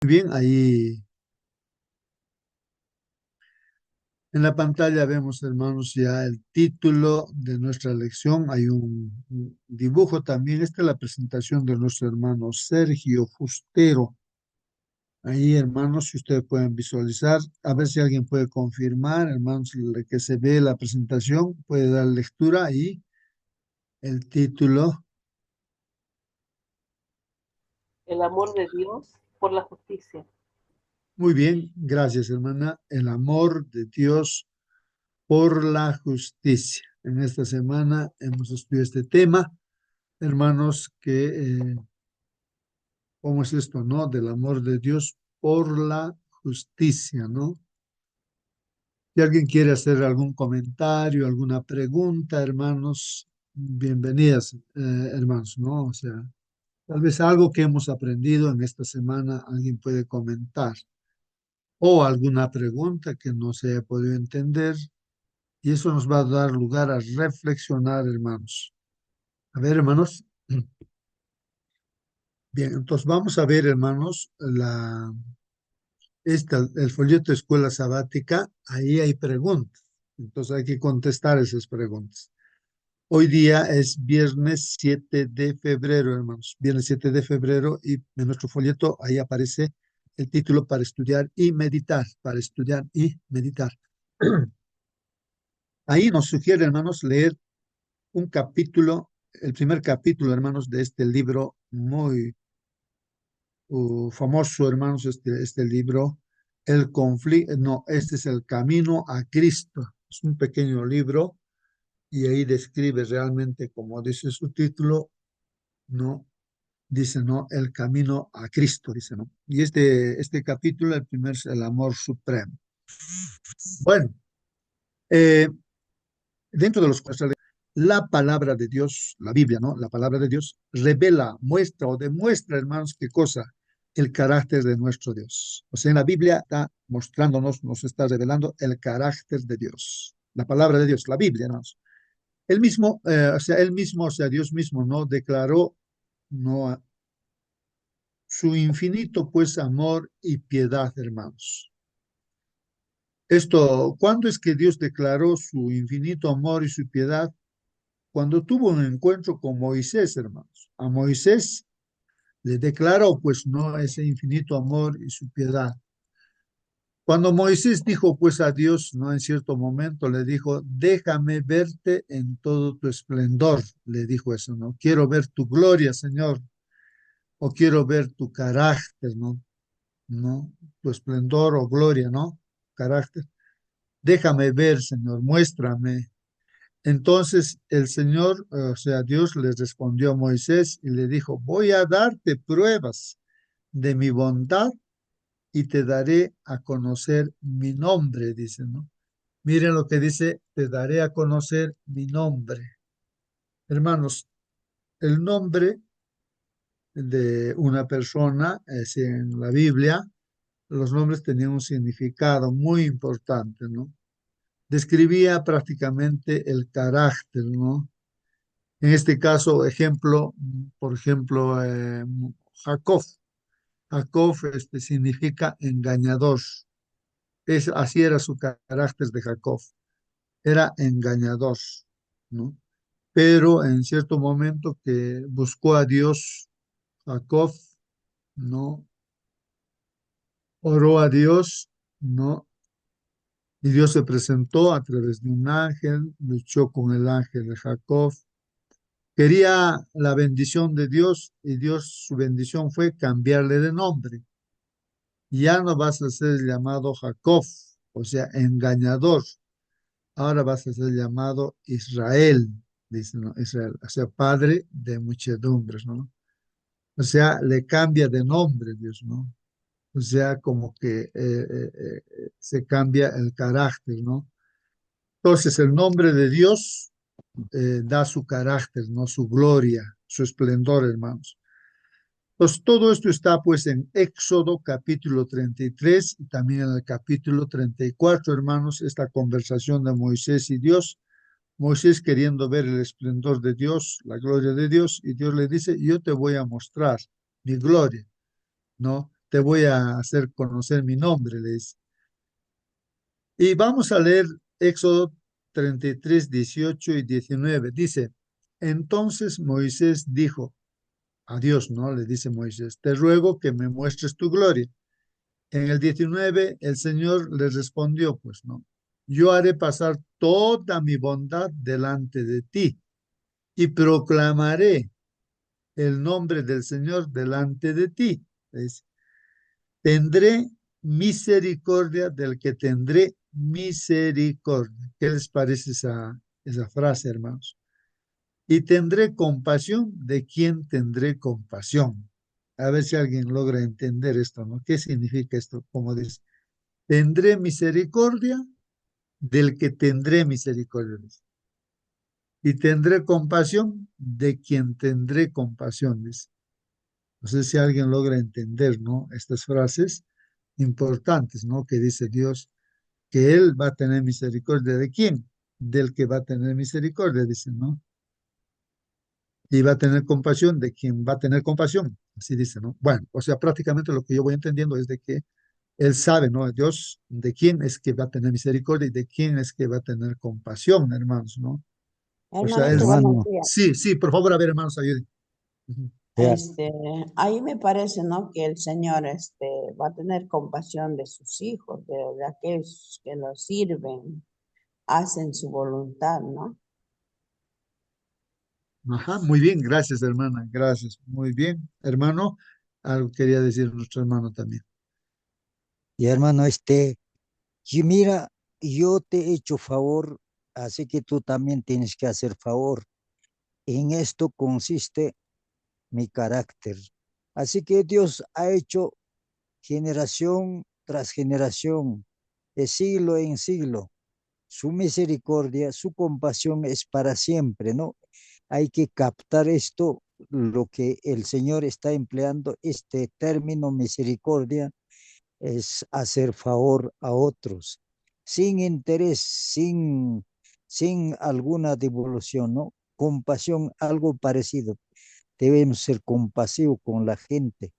Muy bien, ahí en la pantalla vemos, hermanos, ya el título de nuestra lección. Hay un dibujo también. Esta es la presentación de nuestro hermano Sergio Fustero. Ahí, hermanos, si ustedes pueden visualizar, a ver si alguien puede confirmar, hermanos, que se ve la presentación, puede dar lectura ahí, el título. El amor de Dios por la justicia. Muy bien, gracias, hermana. El amor de Dios por la justicia. En esta semana hemos estudiado este tema, hermanos, ¿cómo es esto, no? Del amor de Dios por la justicia, ¿no? Si alguien quiere hacer algún comentario, alguna pregunta, hermanos, bienvenidas, hermanos, ¿no? O sea, tal vez algo que hemos aprendido en esta semana, alguien puede comentar, o alguna pregunta que no se haya podido entender, y eso nos va a dar lugar a reflexionar, hermanos. A ver, hermanos. Bien, entonces vamos a ver, hermanos, el folleto de escuela sabática, ahí hay preguntas. Entonces hay que contestar esas preguntas. Hoy día es viernes 7 de febrero, hermanos. Viernes 7 de febrero y en nuestro folleto ahí aparece el título para estudiar y meditar, para estudiar y meditar. Ahí nos sugiere, hermanos, leer un capítulo, el primer capítulo, hermanos, de este libro muy famoso, hermanos, este libro, El conflicto, no, este es El Camino a Cristo. Es un pequeño libro y ahí describe realmente, como dice su título, no, dice, no, el camino a Cristo, dice, ¿no? Y este capítulo, el primero es el amor supremo. Bueno, eh, dentro de los cuales la palabra de Dios, la Biblia, ¿no? La palabra de Dios revela, muestra o demuestra, hermanos, qué cosa, el carácter de nuestro Dios. O sea, en la Biblia está mostrándonos, nos está revelando el carácter de Dios. La palabra de Dios, la Biblia, hermanos. Él mismo, o sea, Dios mismo, ¿no? Declaró, ¿no? Su infinito, pues, amor y piedad, hermanos. Esto, ¿cuándo es que Dios declaró su infinito amor y su piedad? Cuando tuvo un encuentro con Moisés, hermanos. A Moisés le declaró, pues, no, ese infinito amor y su piedad. Cuando Moisés dijo, pues, a Dios, no, en cierto momento le dijo, déjame verte en todo tu esplendor, le dijo eso, ¿no? Quiero ver tu gloria, Señor, o quiero ver tu carácter, ¿no? ¿No? Tu esplendor o gloria, ¿no? Carácter. Déjame ver, Señor, muéstrame. Entonces el Señor, o sea, Dios le respondió a Moisés y le dijo, voy a darte pruebas de mi bondad y te daré a conocer mi nombre, dice, ¿no? Miren lo que dice, te daré a conocer mi nombre. Hermanos, el nombre de una persona, es en la Biblia, los nombres tenían un significado muy importante, ¿no? Describía prácticamente el carácter, ¿no? En este caso, ejemplo, por ejemplo, Jacob. Jacob significa engañador. Así era su carácter de Jacob. Era engañador, ¿no? Pero en cierto momento que buscó a Dios, Jacob, ¿no? Oró a Dios, ¿no? Y Dios se presentó a través de un ángel, luchó con el ángel de Jacob. Quería la bendición de Dios y Dios, su bendición fue cambiarle de nombre. Ya no vas a ser llamado Jacob, o sea, engañador. Ahora vas a ser llamado Israel, dice, ¿no? Israel, o sea, padre de muchedumbres, ¿no? O sea, le cambia de nombre Dios, ¿no? O sea, como que se cambia el carácter, ¿no? Entonces, el nombre de Dios da su carácter, ¿no? Su gloria, su esplendor, hermanos. Pues todo esto está pues en Éxodo capítulo 33 y también en el capítulo 34, hermanos, esta conversación de Moisés y Dios. Moisés queriendo ver el esplendor de Dios, la gloria de Dios, y Dios le dice, yo te voy a mostrar mi gloria, ¿no? te voy a hacer conocer mi nombre, le dice. Y vamos a leer Éxodo 33, 18 y 19. Dice, entonces Moisés dijo a Dios, ¿no? Le dice Moisés, te ruego que me muestres tu gloria. En el 19, el Señor le respondió, pues, ¿no? Yo haré pasar toda mi bondad delante de ti y proclamaré el nombre del Señor delante de ti. Es, tendré misericordia del que tendré misericordia. ¿Qué les parece esa frase, hermanos? Y tendré compasión de quien tendré compasión. A ver si alguien logra entender esto, ¿no? ¿Qué significa esto? Como dice, tendré misericordia del que tendré misericordia. Y tendré compasión de quien tendré compasión. Dice. No sé si alguien logra entender, ¿no? Estas frases importantes, ¿no? Que dice Dios, que Él va a tener misericordia de quién, del que va a tener misericordia, dice, ¿no? Y va a tener compasión de quien va a tener compasión, así dice, ¿no? Bueno, o sea, prácticamente lo que yo voy entendiendo es de que Él sabe, ¿no? Dios, de quién es que va a tener misericordia y de quién es que va a tener compasión, hermanos, ¿no? O sea, Él, Hermanito, buenos Hermano, días. sí, sí, por favor, a ver, hermanos, ayuden. Ujú. ya, Este, ahí me parece, ¿no? Que el Señor, va a tener compasión de sus hijos, de aquellos que los sirven, hacen su voluntad, ¿no? Ajá, muy bien, gracias, hermana, gracias, muy bien. Hermano, algo quería decir nuestro hermano también. y hermano, y mira, yo te he hecho favor, así que tú también tienes que hacer favor. En esto consiste mi carácter. Así que Dios ha hecho generación tras generación, de siglo en siglo. Su misericordia, su compasión es para siempre, ¿no? Hay que captar esto, lo que el Señor está empleando, este término misericordia, es hacer favor a otros, sin interés, sin alguna devolución, ¿no? Compasión, algo parecido. Debemos ser compasivos con la gente,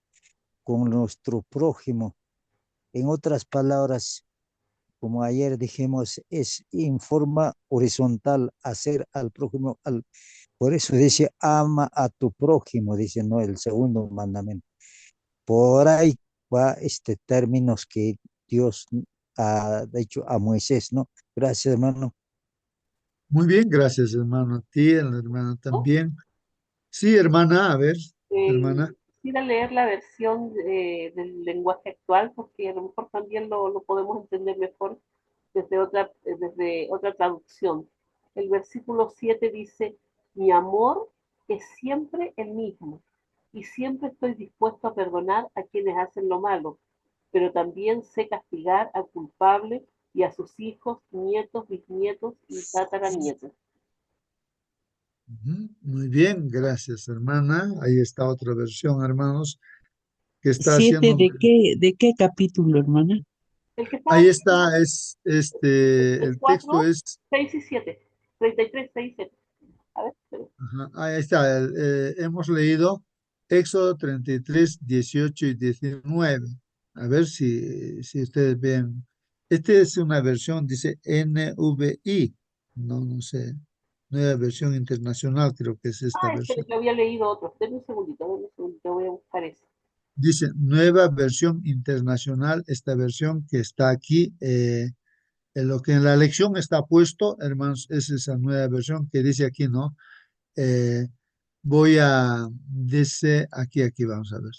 con nuestro prójimo. En otras palabras, como ayer dijimos, es en forma horizontal hacer al prójimo. Por eso dice, ama a tu prójimo, dice, no, el segundo mandamiento. Por ahí va este términos que Dios ha dicho a Moisés, ¿no? Gracias, hermano. Muy bien, gracias, hermano, a ti, a la hermana ¿No? también. Sí, hermana, a ver, Eh, hermana. Quisiera leer la versión del lenguaje actual porque a lo mejor también lo podemos entender mejor desde otra traducción. El versículo 7 dice, mi amor es siempre el mismo y siempre estoy dispuesto a perdonar a quienes hacen lo malo, pero también sé castigar al culpable y a sus hijos, nietos, bisnietos y tataranietos. Ujú, muy bien, gracias, hermana. Ahí está otra versión, hermanos, que está ¿Siete haciendo. de qué capítulo, hermana? El que está Ahí aquí, está, es el el texto 4, es, 6 y 7, 33, 6 y 7. A ver, pero, ajá, ahí está, hemos leído Éxodo 33, 18 y 19. A ver si ustedes ven. Esta es una versión, dice NVI, no sé, nueva versión internacional, creo que es esta espera, versión. que había leído otro. Denme un segundito, voy a buscar ese. Dice nueva versión internacional, esta versión que está aquí. En lo que en la lección está puesto, hermanos, es esa nueva versión que dice aquí, ¿no? Eh, dice aquí vamos a ver.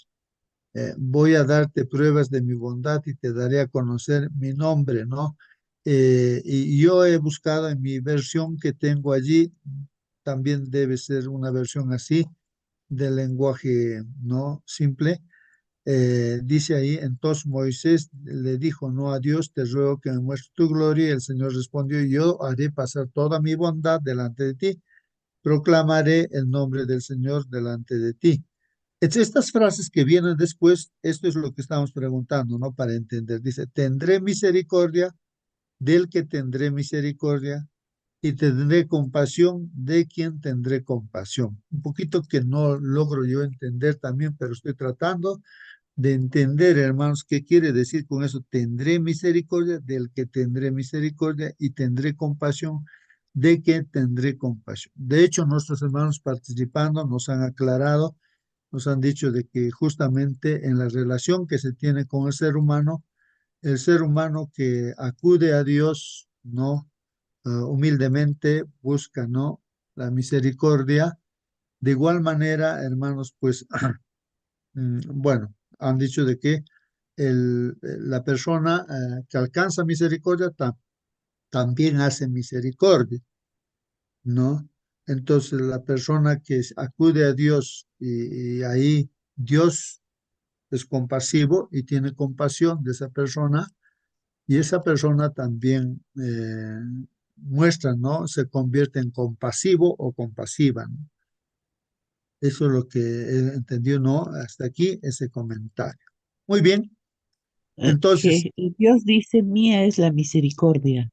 Voy a darte pruebas de mi bondad y te daré a conocer mi nombre, ¿no? Y yo he buscado en mi versión que tengo allí, también debe ser una versión así, del lenguaje, ¿no? Simple. Dice ahí, entonces Moisés le dijo, no a Dios, te ruego que me muestres tu gloria. Y el Señor respondió, yo haré pasar toda mi bondad delante de ti, proclamaré el nombre del Señor delante de ti. Estas frases que vienen después, esto es lo que estamos preguntando, ¿no? Para entender. Dice, tendré misericordia del que tendré misericordia y tendré compasión de quien tendré compasión. Un poquito que no logro yo entender también, pero estoy tratando. de entender, hermanos, qué quiere decir con eso. Tendré misericordia del que tendré misericordia y tendré compasión de que tendré compasión. De hecho, nuestros hermanos participando nos han aclarado, nos han dicho de que justamente en la relación que se tiene con el ser humano que acude a Dios, ¿no? Humildemente busca, ¿no? La misericordia. De igual manera, hermanos, pues, bueno, han dicho de que la persona que alcanza misericordia también hace misericordia, ¿no? Entonces, la persona que acude a Dios y ahí Dios es compasivo y tiene compasión de esa persona, y esa persona también muestra, ¿no? Se convierte en compasivo o compasiva, ¿no? Eso es lo que he entendido, ¿no? Hasta aquí ese comentario. Muy bien, entonces, Que Dios dice, mía es la misericordia,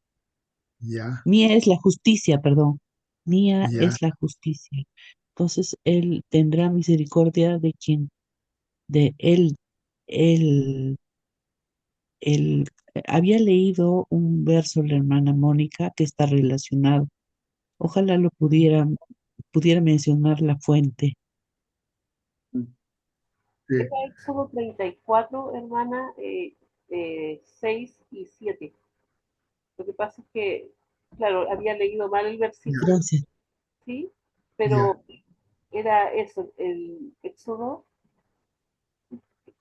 ya, mía es la justicia, perdón, mía ya, es la justicia. Entonces Él tendrá misericordia de quien, de él, él, había leído un verso la hermana Mónica que está relacionado. Ojalá pudiera mencionar la fuente. sí, Era Éxodo 34, hermana, 6 y 7. Lo que pasa es que, claro, había leído mal el ya, versículo, Gracias. ¿sí? ya, Pero era eso, el Éxodo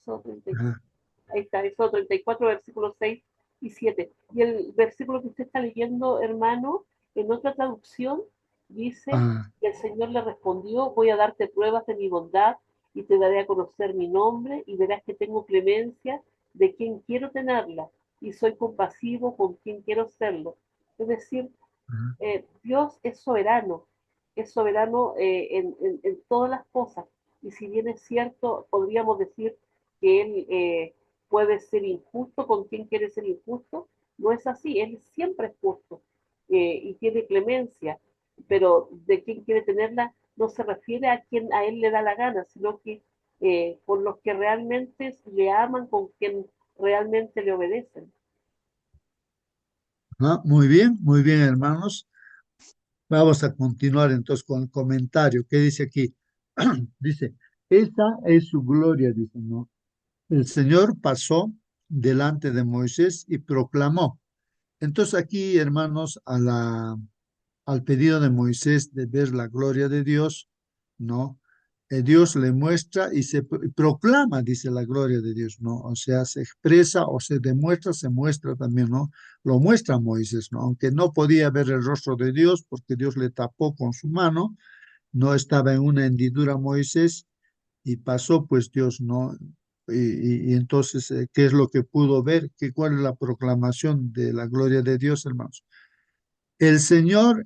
34. ajá, Ahí está, Éxodo 34, versículos 6 y 7. Y el versículo que usted está leyendo, hermano, en otra traducción, dice ah, que el Señor le respondió, voy a darte pruebas de mi bondad y te daré a conocer mi nombre y verás que tengo clemencia de quien quiero tenerla y soy compasivo con quien quiero serlo. Es decir, ajá, Dios es soberano en todas las cosas. Y si bien es cierto, podríamos decir que Él puede ser injusto con quien quiere ser injusto, no es así, Él siempre es justo y tiene clemencia, pero de quien quiere tenerla no se refiere a quien a Él le da la gana, sino que por los que realmente le aman, con quien realmente le obedecen. ajá. Muy bien, hermanos. Vamos a continuar entonces con el comentario. ¿Qué dice aquí? Dice, esta es su gloria, dice, ¿no? El Señor pasó delante de Moisés y proclamó. Entonces aquí, hermanos, al pedido de Moisés de ver la gloria de Dios, ¿no? Dios le muestra y proclama, dice la gloria de Dios, ¿no? O sea, se expresa o se demuestra, se muestra también, ¿no? Lo muestra Moisés, ¿no? Aunque no podía ver el rostro de Dios porque Dios le tapó con su mano, no estaba en una hendidura Moisés y pasó pues Dios, ¿no? Y entonces, ¿qué es lo que pudo ver? ¿Cuál es la proclamación de la gloria de Dios, hermanos? El Señor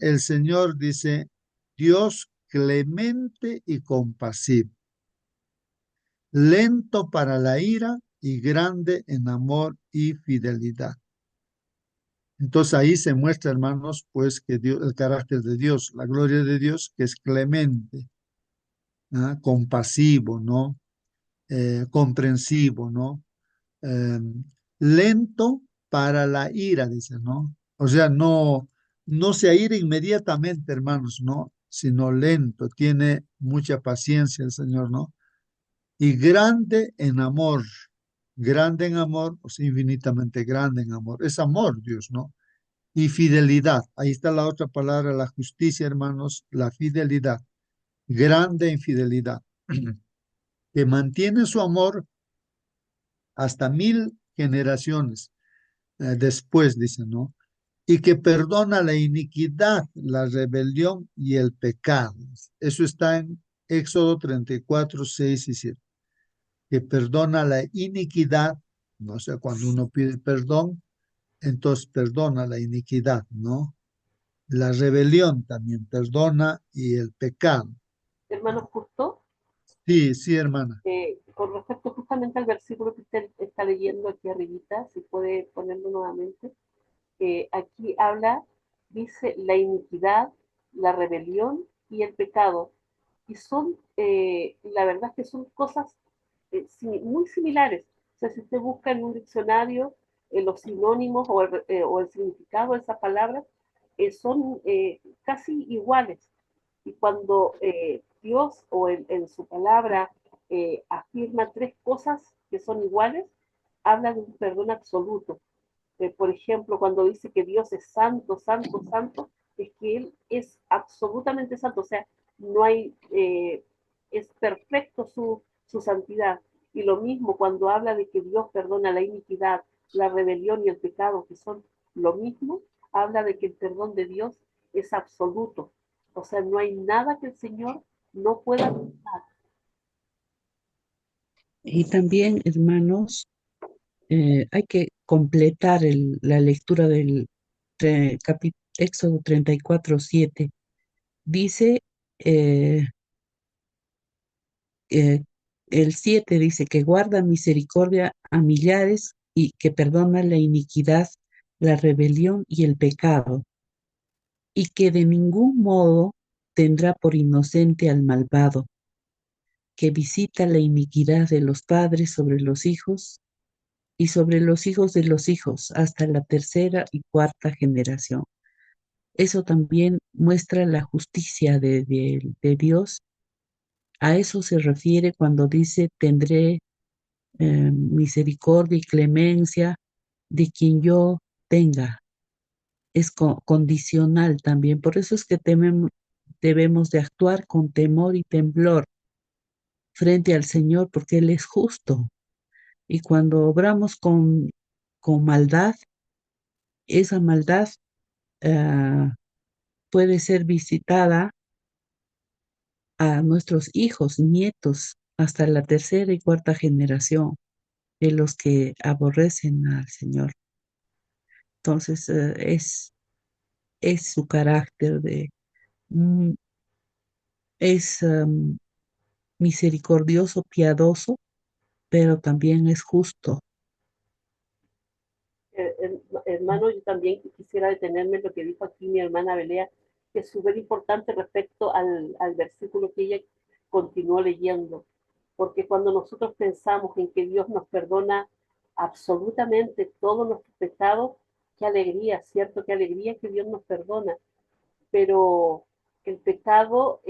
dice, Dios clemente y compasivo, lento para la ira y grande en amor y fidelidad. Entonces ahí se muestra, hermanos, pues que Dios, el carácter de Dios, la gloria de Dios, que es clemente, ¿ah? Compasivo, ¿no? Comprensivo, ¿no? eh, Lento para la ira, dice, ¿no? O sea, no se aira inmediatamente, hermanos, ¿no? Sino lento, tiene mucha paciencia el Señor, ¿no? Y grande en amor, o sea, infinitamente grande en amor. Es amor, Dios, ¿no? Y fidelidad, ahí está la otra palabra, la justicia, hermanos, la fidelidad, grande en fidelidad, que mantiene su amor hasta 1000 generaciones después, dice, ¿no? Y que perdona la iniquidad, la rebelión y el pecado. Eso está en Éxodo 34, 6 y 7. Que perdona la iniquidad, no sé, cuando uno pide perdón, entonces perdona la iniquidad, ¿no? La rebelión también perdona y el pecado. Hermano Justo, Sí, sí, hermana. con respecto justamente al versículo que usted está leyendo aquí arribita, si puede ponerlo nuevamente, aquí habla, dice, la iniquidad, la rebelión y el pecado. Y son, la verdad es que son cosas muy similares. O sea, si usted busca en un diccionario los sinónimos o el significado de esas palabras, son casi iguales. Y cuando Dios en su palabra afirma tres cosas que son iguales, habla de un perdón absoluto. Por ejemplo, cuando dice que Dios es santo, santo, santo, es que Él es absolutamente santo, o sea, no hay, es perfecto su santidad. Y lo mismo cuando habla de que Dios perdona la iniquidad, la rebelión y el pecado, que son lo mismo, habla de que el perdón de Dios es absoluto. O sea, no hay nada que el Señor no pueda perdonar. Y también, hermanos, hay que completar la lectura del Éxodo 34:7. Dice, eh, eh, el 7 dice que guarda misericordia a millares y que perdona la iniquidad, la rebelión y el pecado, y que de ningún modo tendrá por inocente al malvado, que visita la iniquidad de los padres sobre los hijos y sobre los hijos de los hijos hasta la tercera y cuarta generación. Eso también muestra la justicia de Dios. A eso se refiere cuando dice, tendré misericordia y clemencia de quien yo tenga. Es condicional también. Por eso es que debemos de actuar con temor y temblor frente al Señor, porque Él es justo. Y cuando obramos con maldad, esa maldad ah, puede ser visitada a nuestros hijos, nietos, hasta la tercera y cuarta generación de los que aborrecen al Señor. Entonces, es su carácter mm, es misericordioso, piadoso, pero también es justo. Hermano, yo también quisiera detenerme en lo que dijo aquí mi hermana Belea, que es súper importante respecto al versículo que ella continuó leyendo, porque cuando nosotros pensamos en que Dios nos perdona absolutamente todos nuestros pecados, qué alegría, ¿cierto? Qué alegría que Dios nos perdona, pero el pecado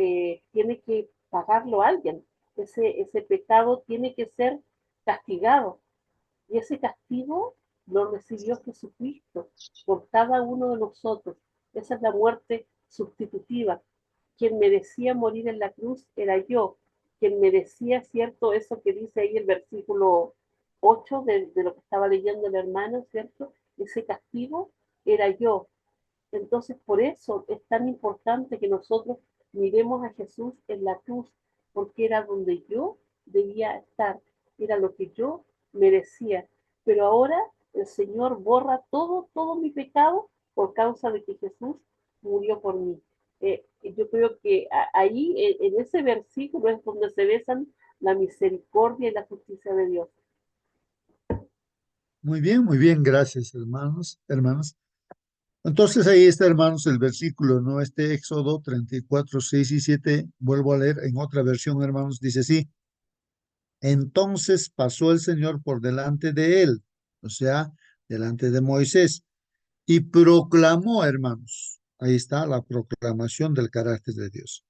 tiene que pagarlo alguien, ese pecado tiene que ser castigado. Y ese castigo lo recibió Jesucristo por cada uno de nosotros. Esa es la muerte sustitutiva. Quien merecía morir en la cruz era yo. Quien merecía, ¿cierto? Eso que dice ahí el versículo 8 de lo que estaba leyendo el hermano, ¿cierto? Ese castigo era yo. Entonces, por eso es tan importante que nosotros miremos a Jesús en la cruz, porque era donde yo debía estar, era lo que yo merecía. Pero ahora el Señor borra todo mi pecado por causa de que Jesús murió por mí. Yo creo que ahí, en ese versículo, es donde se besan la misericordia y la justicia de Dios. Muy bien, gracias, hermanos, hermanas. Entonces ahí está, hermanos, el versículo, ¿no? Este Éxodo 34, 6 y 7, vuelvo a leer en otra versión, hermanos, dice así: entonces pasó el Señor por delante de él, o sea, delante de Moisés, y proclamó, hermanos, ahí está la proclamación del carácter de Dios,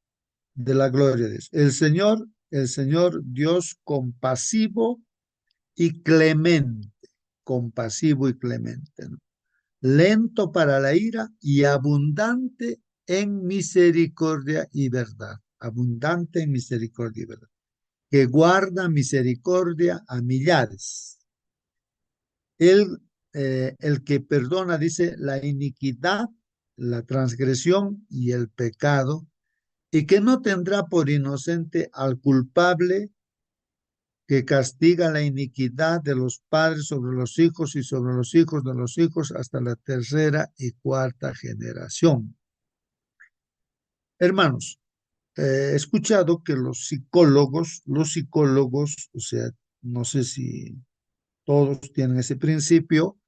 de la gloria de Dios. El Señor Dios compasivo y clemente, compasivo y clemente, ¿no? Lento para la ira y abundante en misericordia y verdad, abundante en misericordia y verdad, que guarda misericordia a millares. Él, el que perdona, dice, la iniquidad, la transgresión y el pecado, y que no tendrá por inocente al culpable, que castiga la iniquidad de los padres sobre los hijos y sobre los hijos de los hijos hasta la tercera y cuarta generación. Hermanos, he escuchado que los psicólogos, o sea, no sé si todos tienen ese principio,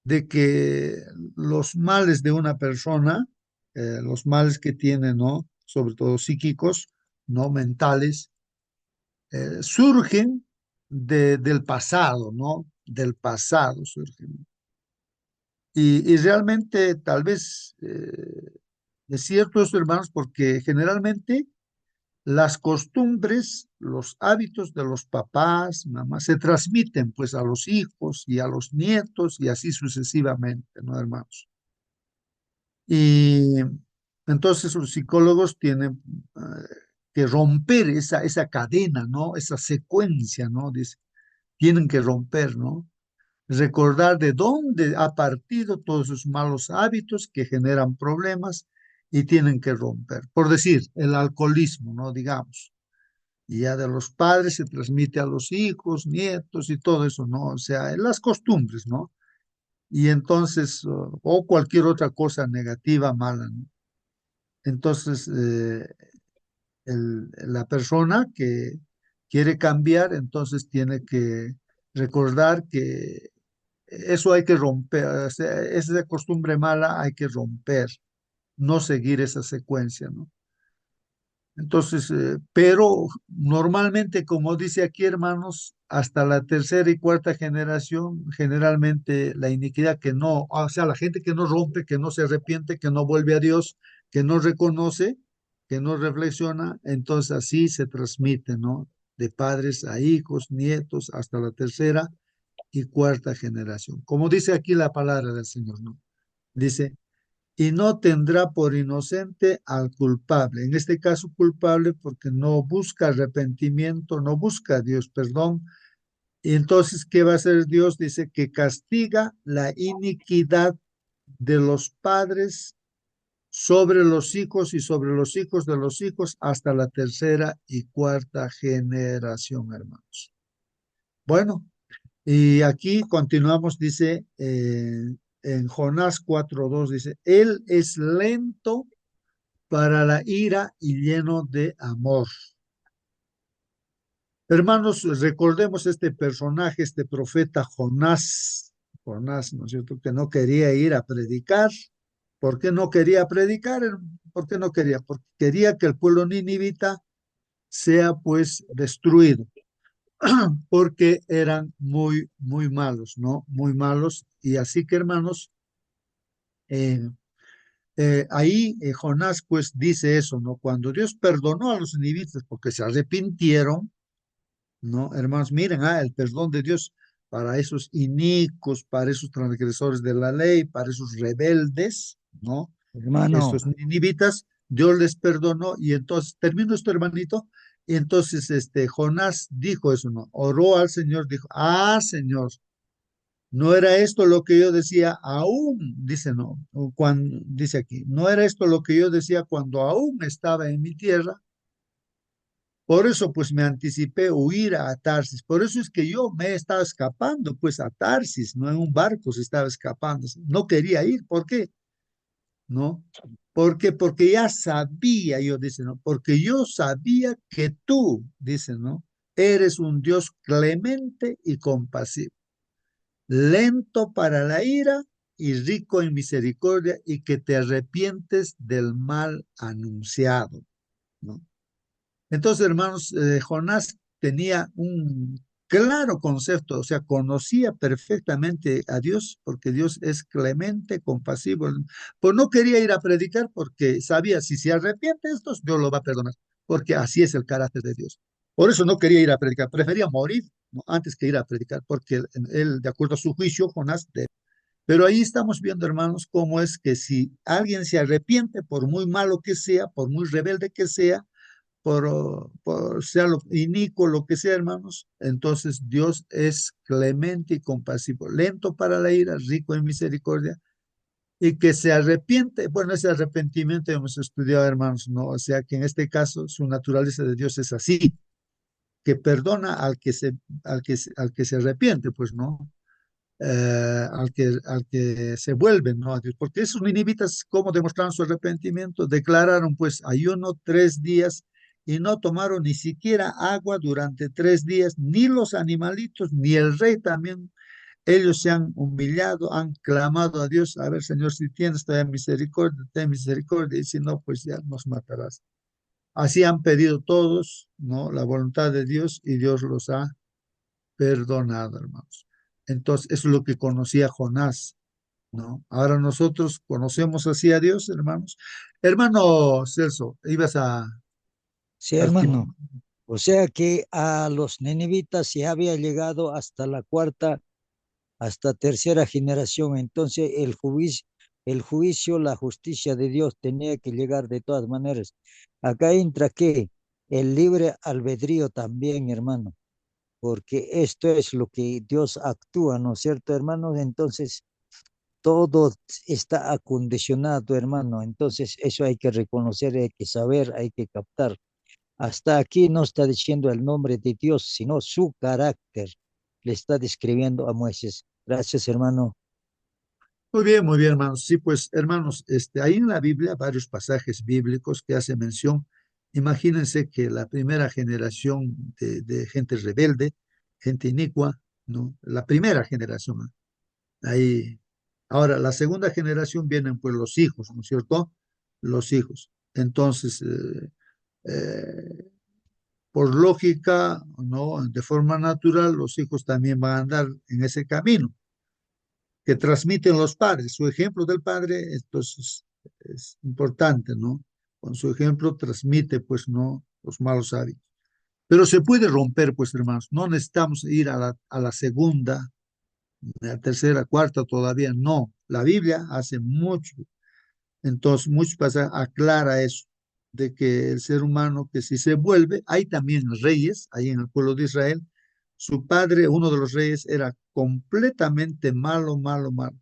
de que los males de una persona, los males que tiene, ¿no? Sobre todo psíquicos, no mentales, surgen del pasado, ¿no? Del pasado surge, ¿no? Y realmente tal vez es cierto eso, hermanos, porque generalmente las costumbres, los hábitos de los papás, mamás, se transmiten pues a los hijos y a los nietos y así sucesivamente, ¿no, hermanos? Y entonces los psicólogos tienen que romper esa cadena, ¿no? Esa secuencia, ¿no? Dice, tienen que romper, ¿no? Recordar de dónde ha partido todos esos malos hábitos que generan problemas y tienen que romper. Por decir, el alcoholismo, ¿no? Digamos. Y ya de los padres se transmite a los hijos, nietos y todo eso, ¿no? O sea, en las costumbres, ¿no? Y entonces, o cualquier otra cosa negativa, mala, ¿no? Entonces, la persona que quiere cambiar, entonces tiene que recordar que eso hay que romper, o sea, esa costumbre mala hay que romper, no seguir esa secuencia, ¿no? Entonces, pero normalmente, como dice aquí, hermanos, hasta la tercera y cuarta generación, generalmente la iniquidad que no, o sea, la gente que no rompe, que no se arrepiente, que no vuelve a Dios, que no reconoce, que no reflexiona, entonces así se transmite, ¿no? De padres a hijos, nietos, hasta la tercera y cuarta generación. Como dice aquí la palabra del Señor, ¿no? Dice, y no tendrá por inocente al culpable. En este caso, culpable porque no busca arrepentimiento, no busca a Dios perdón. Y entonces, ¿qué va a hacer Dios? Dice que castiga la iniquidad de los padres sobre los hijos y sobre los hijos de los hijos hasta la tercera y cuarta generación, hermanos. Bueno, y aquí continuamos, dice en Jonás 4:2, dice, Él es lento para la ira y lleno de amor. Hermanos, recordemos este personaje, este profeta Jonás. Jonás, ¿no es cierto? Que no quería ir a predicar. ¿Por qué no quería predicar? ¿Por qué no quería? Porque quería que el pueblo ninivita sea pues destruido, porque eran muy, muy malos, ¿no? Muy malos. Y así que, hermanos, eh, ahí Jonás pues dice eso, ¿no? Cuando Dios perdonó a los ninivitas porque se arrepintieron, ¿no? Hermanos, miren, el perdón de Dios para esos inicuos, para esos transgresores de la ley, para esos rebeldes, ¿no? Hermano, Estos ninivitas, Dios les perdonó y entonces, termino esto, hermanito, y entonces Jonás dijo eso, ¿no? Oró al Señor, dijo, Señor, no era esto lo que yo decía aún, dice, no, cuando, dice aquí, no era esto lo que yo decía cuando aún estaba en mi tierra. Por eso, pues me anticipé huir a Tarsis. Por eso es que yo me he estado escapando, pues a Tarsis, no en un barco se estaba escapando. No quería ir. ¿Por qué? ¿No? ¿Por qué? Porque ya sabía, yo dice, ¿no? Porque yo sabía que tú, dice, ¿no? Eres un Dios clemente y compasivo, lento para la ira y rico en misericordia y que te arrepientes del mal anunciado, ¿no? Entonces, hermanos, Jonás tenía un claro concepto, o sea, conocía perfectamente a Dios porque Dios es clemente, compasivo. Pues no quería ir a predicar porque sabía, si se arrepiente esto, Dios lo va a perdonar, porque así es el carácter de Dios. Por eso no quería ir a predicar, prefería morir, ¿no? Antes que ir a predicar, porque él, de acuerdo a su juicio, Jonás, pero ahí estamos viendo, hermanos, cómo es que si alguien se arrepiente, por muy malo que sea, por muy rebelde que sea, por sea lo inicuo, lo que sea, hermanos, entonces Dios es clemente y compasivo, lento para la ira, rico en misericordia, y que se arrepiente. Bueno, ese arrepentimiento hemos estudiado, hermanos, ¿no? O sea que en este caso su naturaleza de Dios es así, que perdona al que se arrepiente, pues, ¿no? Al que se vuelven, ¿no? A Dios. Porque esos ninivitas, ¿cómo demostraron su arrepentimiento? Declararon, pues, ayuno 3 días y no tomaron ni siquiera agua durante 3 días, ni los animalitos, ni el rey también. Ellos se han humillado, han clamado a Dios, a ver, Señor, si tienes ten misericordia, y si no, pues ya nos matarás. Así han pedido todos, ¿no? La voluntad de Dios y Dios los ha perdonado, hermanos. Entonces, eso es lo que conocía Jonás, ¿no? Ahora nosotros conocemos así a Dios, hermanos. Hermano Celso, ibas Sí, al hermano. tiempo. O sea que a los ninivitas se había llegado hasta la cuarta, hasta tercera generación. Entonces el juicio, la justicia de Dios tenía que llegar de todas maneras. Acá entra que el libre albedrío también, hermano, porque esto es lo que Dios actúa, ¿no es cierto, hermano? Entonces todo está acondicionado, hermano. Entonces eso hay que reconocer, hay que saber, hay que captar. Hasta aquí no está diciendo el nombre de Dios, sino su carácter. Le está describiendo a Moisés. Gracias, hermano. Muy bien, hermanos. Sí, pues, hermanos, hay en la Biblia varios pasajes bíblicos que hace mención. Imagínense que la primera generación de gente rebelde, gente inicua, ¿no? La primera generación, ¿no? Ahí. Ahora, la segunda generación vienen pues los hijos, ¿no es cierto? Los hijos. Entonces, eh, por lógica, ¿no? De forma natural, los hijos también van a andar en ese camino que transmiten los padres. Su ejemplo del padre, entonces, es importante, ¿no? Con su ejemplo transmite, pues, ¿no? Los malos hábitos. Pero se puede romper, pues, hermanos. No necesitamos ir a la segunda, a la tercera, cuarta, todavía no. La Biblia hace mucho. Entonces, muchos pasajes aclara eso, de que el ser humano, que si se vuelve, hay también reyes, ahí en el pueblo de Israel, su padre, uno de los reyes, era completamente malo, malo, malo.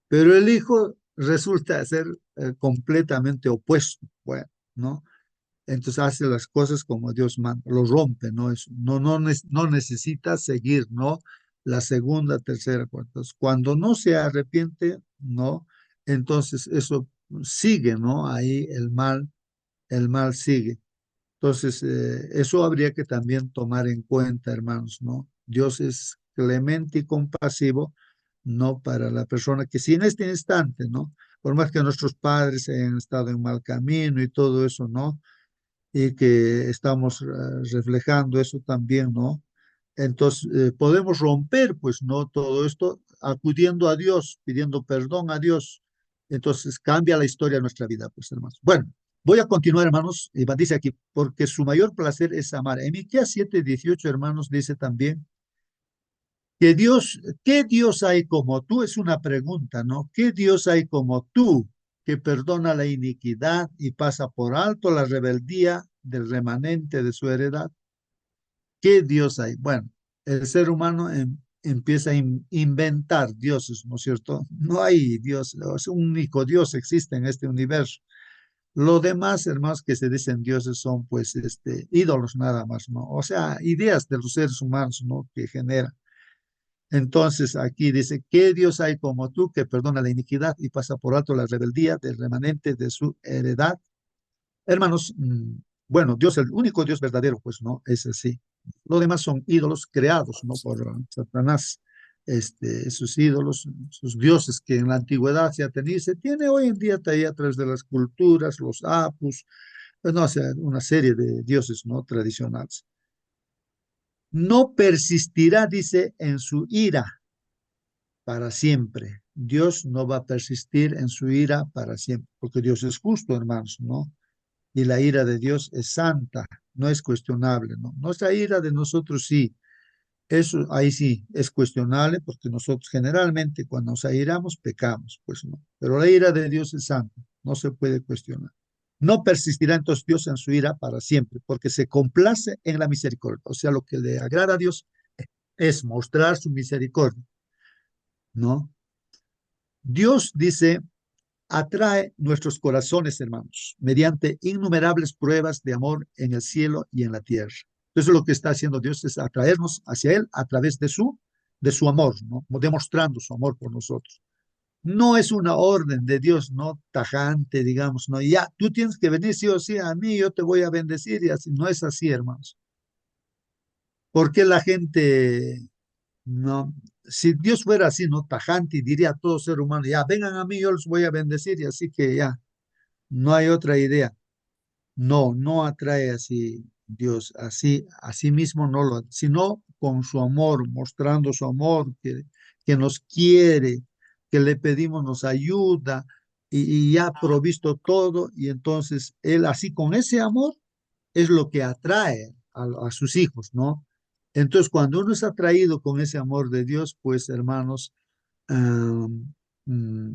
Pero el hijo resulta ser completamente opuesto, bueno, ¿no? Entonces hace las cosas como Dios manda, lo rompe, ¿no? No necesita seguir, ¿no? La segunda, tercera, cuarta. Entonces, cuando no se arrepiente, ¿no? Entonces eso sigue, ¿no? Ahí el mal sigue. Entonces, eso habría que también tomar en cuenta, hermanos, ¿no? Dios es clemente y compasivo, no para la persona que sí en este instante, ¿no? Por más que nuestros padres hayan estado en mal camino y todo eso, ¿no? Y que estamos reflejando eso también, ¿no? Entonces, podemos romper, pues, ¿no? Todo esto acudiendo a Dios, pidiendo perdón a Dios. Entonces, cambia la historia de nuestra vida, pues, hermanos. Bueno, voy a continuar, hermanos. Y dice aquí, porque su mayor placer es amar. En Miqueas 7:18, hermanos, dice también que Dios, ¿qué Dios hay como tú? Es una pregunta, ¿no? ¿Qué Dios hay como tú que perdona la iniquidad y pasa por alto la rebeldía del remanente de su heredad? ¿Qué Dios hay? Bueno, el ser humano empieza a inventar dioses, ¿no es cierto? No hay Dios, es un único Dios existe en este universo. Lo demás, hermanos, que se dicen dioses son pues ídolos nada más, ¿no? O sea, ideas de los seres humanos, ¿no? Que generan. Entonces aquí dice, ¿qué Dios hay como tú que perdona la iniquidad y pasa por alto la rebeldía del remanente de su heredad? Hermanos, bueno, Dios, el único Dios verdadero, pues no, es así. Lo demás son ídolos creados, ¿no? Por Satanás. Esos ídolos, sus dioses que en la antigüedad se ha tenido, se tiene hoy en día todavía a través de las culturas, los apus, pues no, o sea, una serie de dioses, ¿no? Tradicionales. No persistirá, dice, en su ira para siempre. Dios no va a persistir en su ira para siempre, porque Dios es justo, hermanos, ¿no? Y la ira de Dios es santa, no es cuestionable, ¿no? Nuestra ira de nosotros sí, eso ahí sí es cuestionable, porque nosotros generalmente cuando nos airamos pecamos, pues no. Pero la ira de Dios es santa, no se puede cuestionar. No persistirá entonces Dios en su ira para siempre, porque se complace en la misericordia. O sea, lo que le agrada a Dios es mostrar su misericordia, ¿no? Dios dice, atrae nuestros corazones, hermanos, mediante innumerables pruebas de amor en el cielo y en la tierra. Entonces lo que está haciendo Dios es atraernos hacia Él a través de su amor, ¿no? Demostrando su amor por nosotros. No es una orden de Dios, no tajante, digamos, no, ya, tú tienes que venir sí o sí a mí, yo te voy a bendecir y así, no es así, hermanos. ¿Por qué la gente no? Si Dios fuera así, no tajante y diría a todo ser humano, ya, vengan a mí, yo los voy a bendecir y así que ya, no hay otra idea. No, no atrae así Dios, así mismo no lo, sino con su amor, mostrando su amor, que nos quiere, que le pedimos nos ayuda y ya ha provisto todo, y entonces Él así con ese amor es lo que atrae a sus hijos, ¿no? Entonces, cuando uno es atraído con ese amor de Dios, pues hermanos, ah, mm,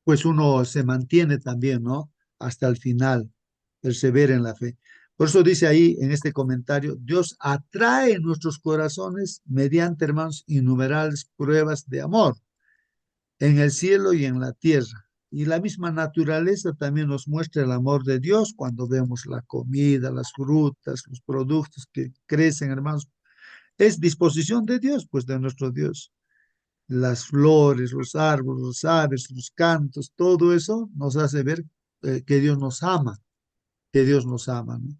pues uno se mantiene también, ¿no? Hasta el final, persevera en la fe. Por eso dice ahí en este comentario, Dios atrae en nuestros corazones mediante, hermanos, innumerables pruebas de amor en el cielo y en la tierra. Y la misma naturaleza también nos muestra el amor de Dios cuando vemos la comida, las frutas, los productos que crecen, hermanos. Es disposición de Dios, pues de nuestro Dios. Las flores, los árboles, los aves, los cantos, todo eso nos hace ver que Dios nos ama, que Dios nos ama, ¿no?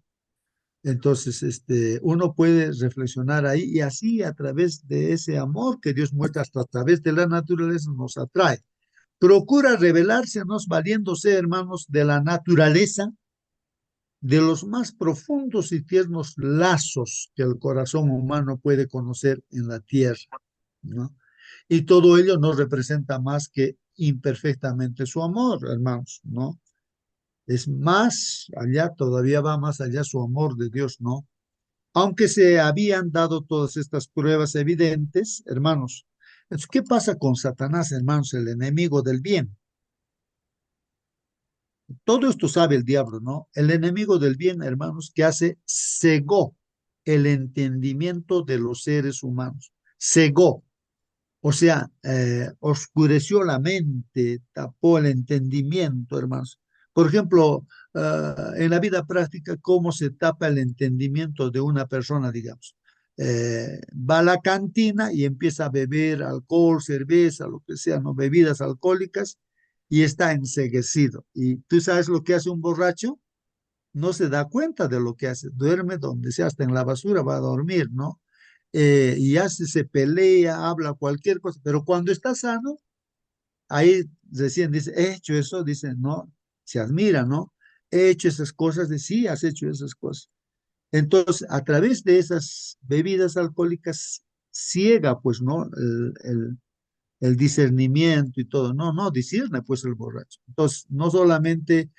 Entonces, uno puede reflexionar ahí y así a través de ese amor que Dios muestra hasta a través de la naturaleza nos atrae. Procura revelársenos valiéndose, hermanos, de la naturaleza, de los más profundos y tiernos lazos que el corazón humano puede conocer en la tierra, ¿no? Y todo ello no representa más que imperfectamente su amor, hermanos, ¿no? Es más allá, todavía va más allá su amor de Dios, ¿no? Aunque se habían dado todas estas pruebas evidentes, hermanos. Entonces, ¿qué pasa con Satanás, hermanos, el enemigo del bien? Todo esto sabe el diablo, ¿no? El enemigo del bien, hermanos, que hace, cegó el entendimiento de los seres humanos. Cegó, o sea, oscureció la mente, tapó el entendimiento, hermanos. Por ejemplo, en la vida práctica, ¿cómo se tapa el entendimiento de una persona, digamos? Va a la cantina y empieza a beber alcohol, cerveza, lo que sea, ¿no? Bebidas alcohólicas y está enceguecido. ¿Y tú sabes lo que hace un borracho? No se da cuenta de lo que hace. Duerme donde sea, hasta en la basura va a dormir, ¿no? Y hace, se pelea, habla cualquier cosa, pero cuando está sano, ahí recién dice, he hecho eso, dice, no, se admira, ¿no? He hecho esas cosas, de sí, has hecho esas cosas. Entonces, a través de esas bebidas alcohólicas, ciega, pues, ¿no? El discernimiento y todo. No, no, discierne, pues, el borracho. Entonces, no solamente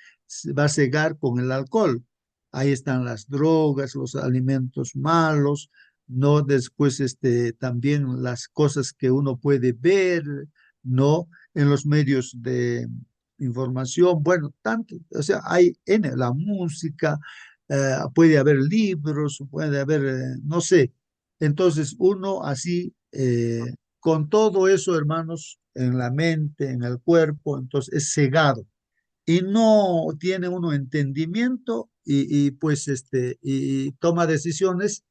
va a cegar con el alcohol, ahí están las drogas, los alimentos malos, no después también las cosas que uno puede ver, no en los medios de información, bueno, tanto, o sea, hay en la música, puede haber libros, puede haber, no sé, entonces uno así, con todo eso, hermanos, en la mente, en el cuerpo, entonces es cegado y no tiene uno entendimiento pues y toma decisiones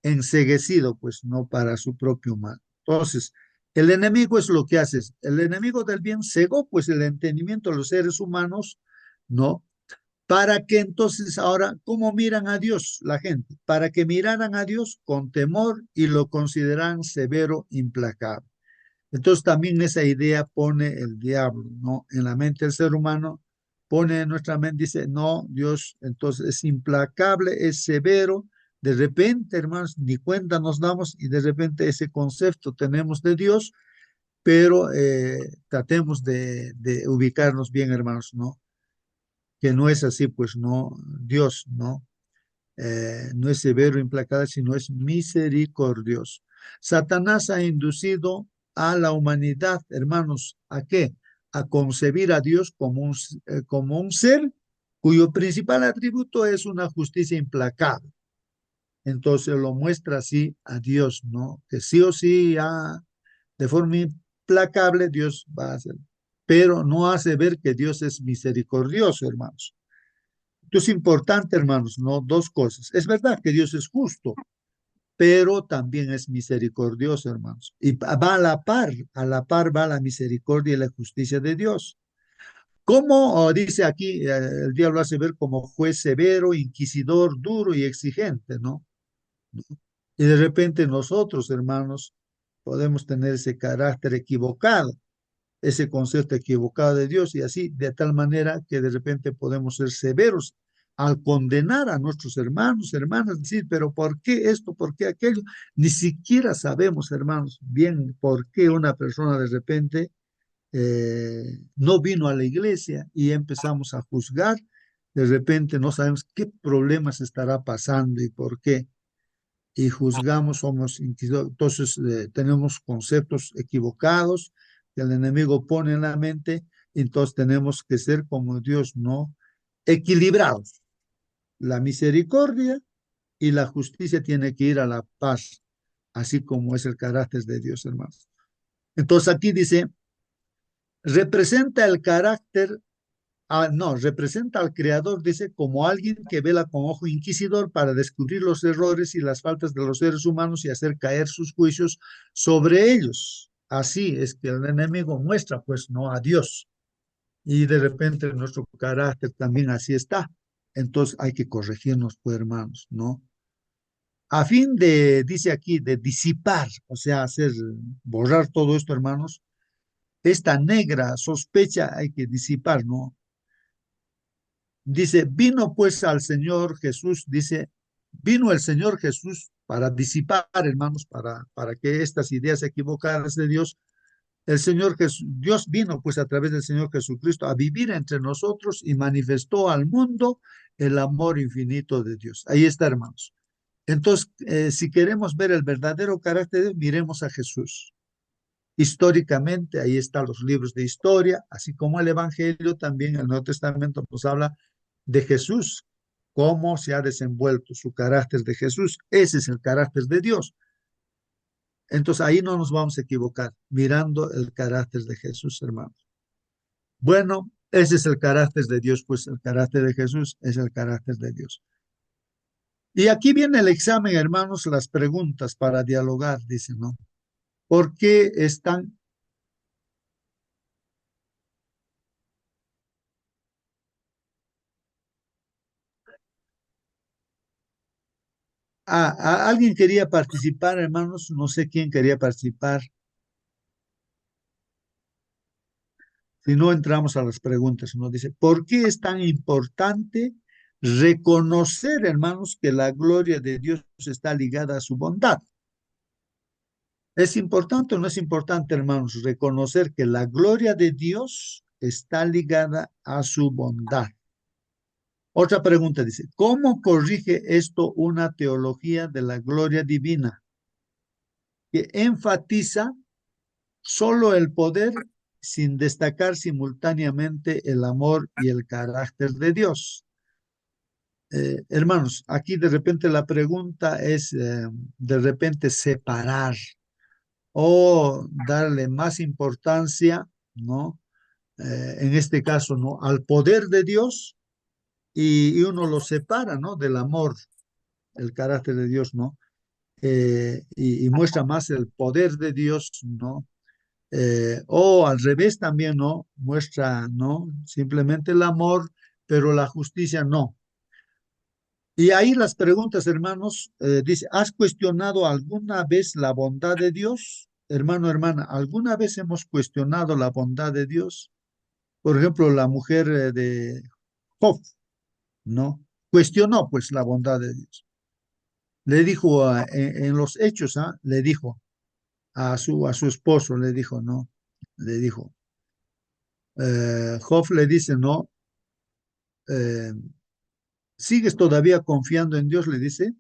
enceguecido, pues no para su propio mal. Entonces, el enemigo es lo que hace, el enemigo del bien cegó pues el entendimiento de los seres humanos, ¿no? Para que entonces ahora, ¿cómo miran a Dios la gente? Para que miraran a Dios con temor y lo consideran severo, implacable. Entonces también esa idea pone el diablo, ¿no? En la mente del ser humano, pone en nuestra mente, dice, no, Dios entonces es implacable, es severo. De repente, hermanos, ni cuenta nos damos y de repente ese concepto tenemos de Dios, pero tratemos de ubicarnos bien, hermanos, ¿no? Que no es así, pues no, Dios, ¿no? No es severo, implacable, sino es misericordioso. Satanás ha inducido a la humanidad, hermanos, ¿a qué? A concebir a Dios como un ser cuyo principal atributo es una justicia implacable. Entonces lo muestra así a Dios, ¿no? Que sí o sí, de forma implacable, Dios va a hacer. Pero no hace ver que Dios es misericordioso, hermanos. Esto es importante, hermanos, ¿no? Dos cosas. Es verdad que Dios es justo, pero también es misericordioso, hermanos. Y va a la par va la misericordia y la justicia de Dios. ¿Cómo dice aquí, el diablo hace ver como juez severo, inquisidor, duro y exigente, ¿no? Y de repente nosotros, hermanos, podemos tener ese carácter equivocado, ese concepto equivocado de Dios y así, de tal manera que de repente podemos ser severos al condenar a nuestros hermanos, hermanas, decir, pero ¿por qué esto? ¿Por qué aquello? Ni siquiera sabemos, hermanos, bien por qué una persona de repente no vino a la iglesia y empezamos a juzgar. De repente no sabemos qué problemas estará pasando y por qué. Y juzgamos, somos inquisidores. Entonces tenemos conceptos equivocados que el enemigo pone en la mente. Entonces tenemos que ser como Dios, ¿no? Equilibrados. La misericordia y la justicia tiene que ir a la paz, así como es el carácter de Dios, hermanos. Entonces aquí dice, representa el carácter, no, representa al Creador, dice, como alguien que vela con ojo inquisidor para descubrir los errores y las faltas de los seres humanos y hacer caer sus juicios sobre ellos. Así es que el enemigo muestra, pues, no a Dios. Y de repente nuestro carácter también así está. Entonces hay que corregirnos, pues, hermanos, ¿no? A fin de, dice aquí, de disipar, o sea, hacer, borrar todo esto, hermanos, esta negra sospecha hay que disipar, ¿no? Dice, vino pues al Señor Jesús, dice, vino el Señor Jesús para disipar, hermanos, para que estas ideas equivocadas de Dios, el Señor Jesús, Dios vino pues a través del Señor Jesucristo a vivir entre nosotros y manifestó al mundo el amor infinito de Dios. Ahí está, hermanos. Entonces, si queremos ver el verdadero carácter de Dios, miremos a Jesús. Históricamente, ahí están los libros de historia, así como el Evangelio, también el Nuevo Testamento nos habla de Jesús, cómo se ha desenvuelto su carácter de Jesús. Ese es el carácter de Dios. Entonces ahí no nos vamos a equivocar, mirando el carácter de Jesús, hermanos. Bueno, ese es el carácter de Dios, pues el carácter de Jesús es el carácter de Dios. Y aquí viene el examen, hermanos, las preguntas para dialogar, dice, ¿no? ¿Por qué están alguien quería participar, hermanos? No sé quién quería participar. Si no, entramos a las preguntas. Nos dice, ¿por qué es tan importante reconocer, hermanos, que la gloria de Dios está ligada a su bondad? ¿Es importante o no es importante, hermanos, reconocer que la gloria de Dios está ligada a su bondad? Otra pregunta dice, ¿cómo corrige esto una teología de la gloria divina que enfatiza solo el poder sin destacar simultáneamente el amor y el carácter de Dios? Hermanos, aquí de repente la pregunta es de repente separar o darle más importancia, ¿no? En este caso, ¿no? Al poder de Dios y uno lo separa, ¿no? Del amor, el carácter de Dios, ¿no? Y muestra más el poder de Dios, ¿no? O al revés también, ¿no? Muestra, ¿no? Simplemente el amor, pero la justicia no. Y ahí las preguntas, hermanos, dice, ¿has cuestionado alguna vez la bondad de Dios? Hermano, hermana, ¿alguna vez hemos cuestionado la bondad de Dios? Por ejemplo, la mujer de Job, ¿no? Cuestionó pues la bondad de Dios. Le dijo en los hechos, ¿ah? Le dijo a su esposo, le dijo, ¿no? Le dijo, Job le dice, ¿no? Eh, ¿Sigues todavía confiando en Dios? Le dice,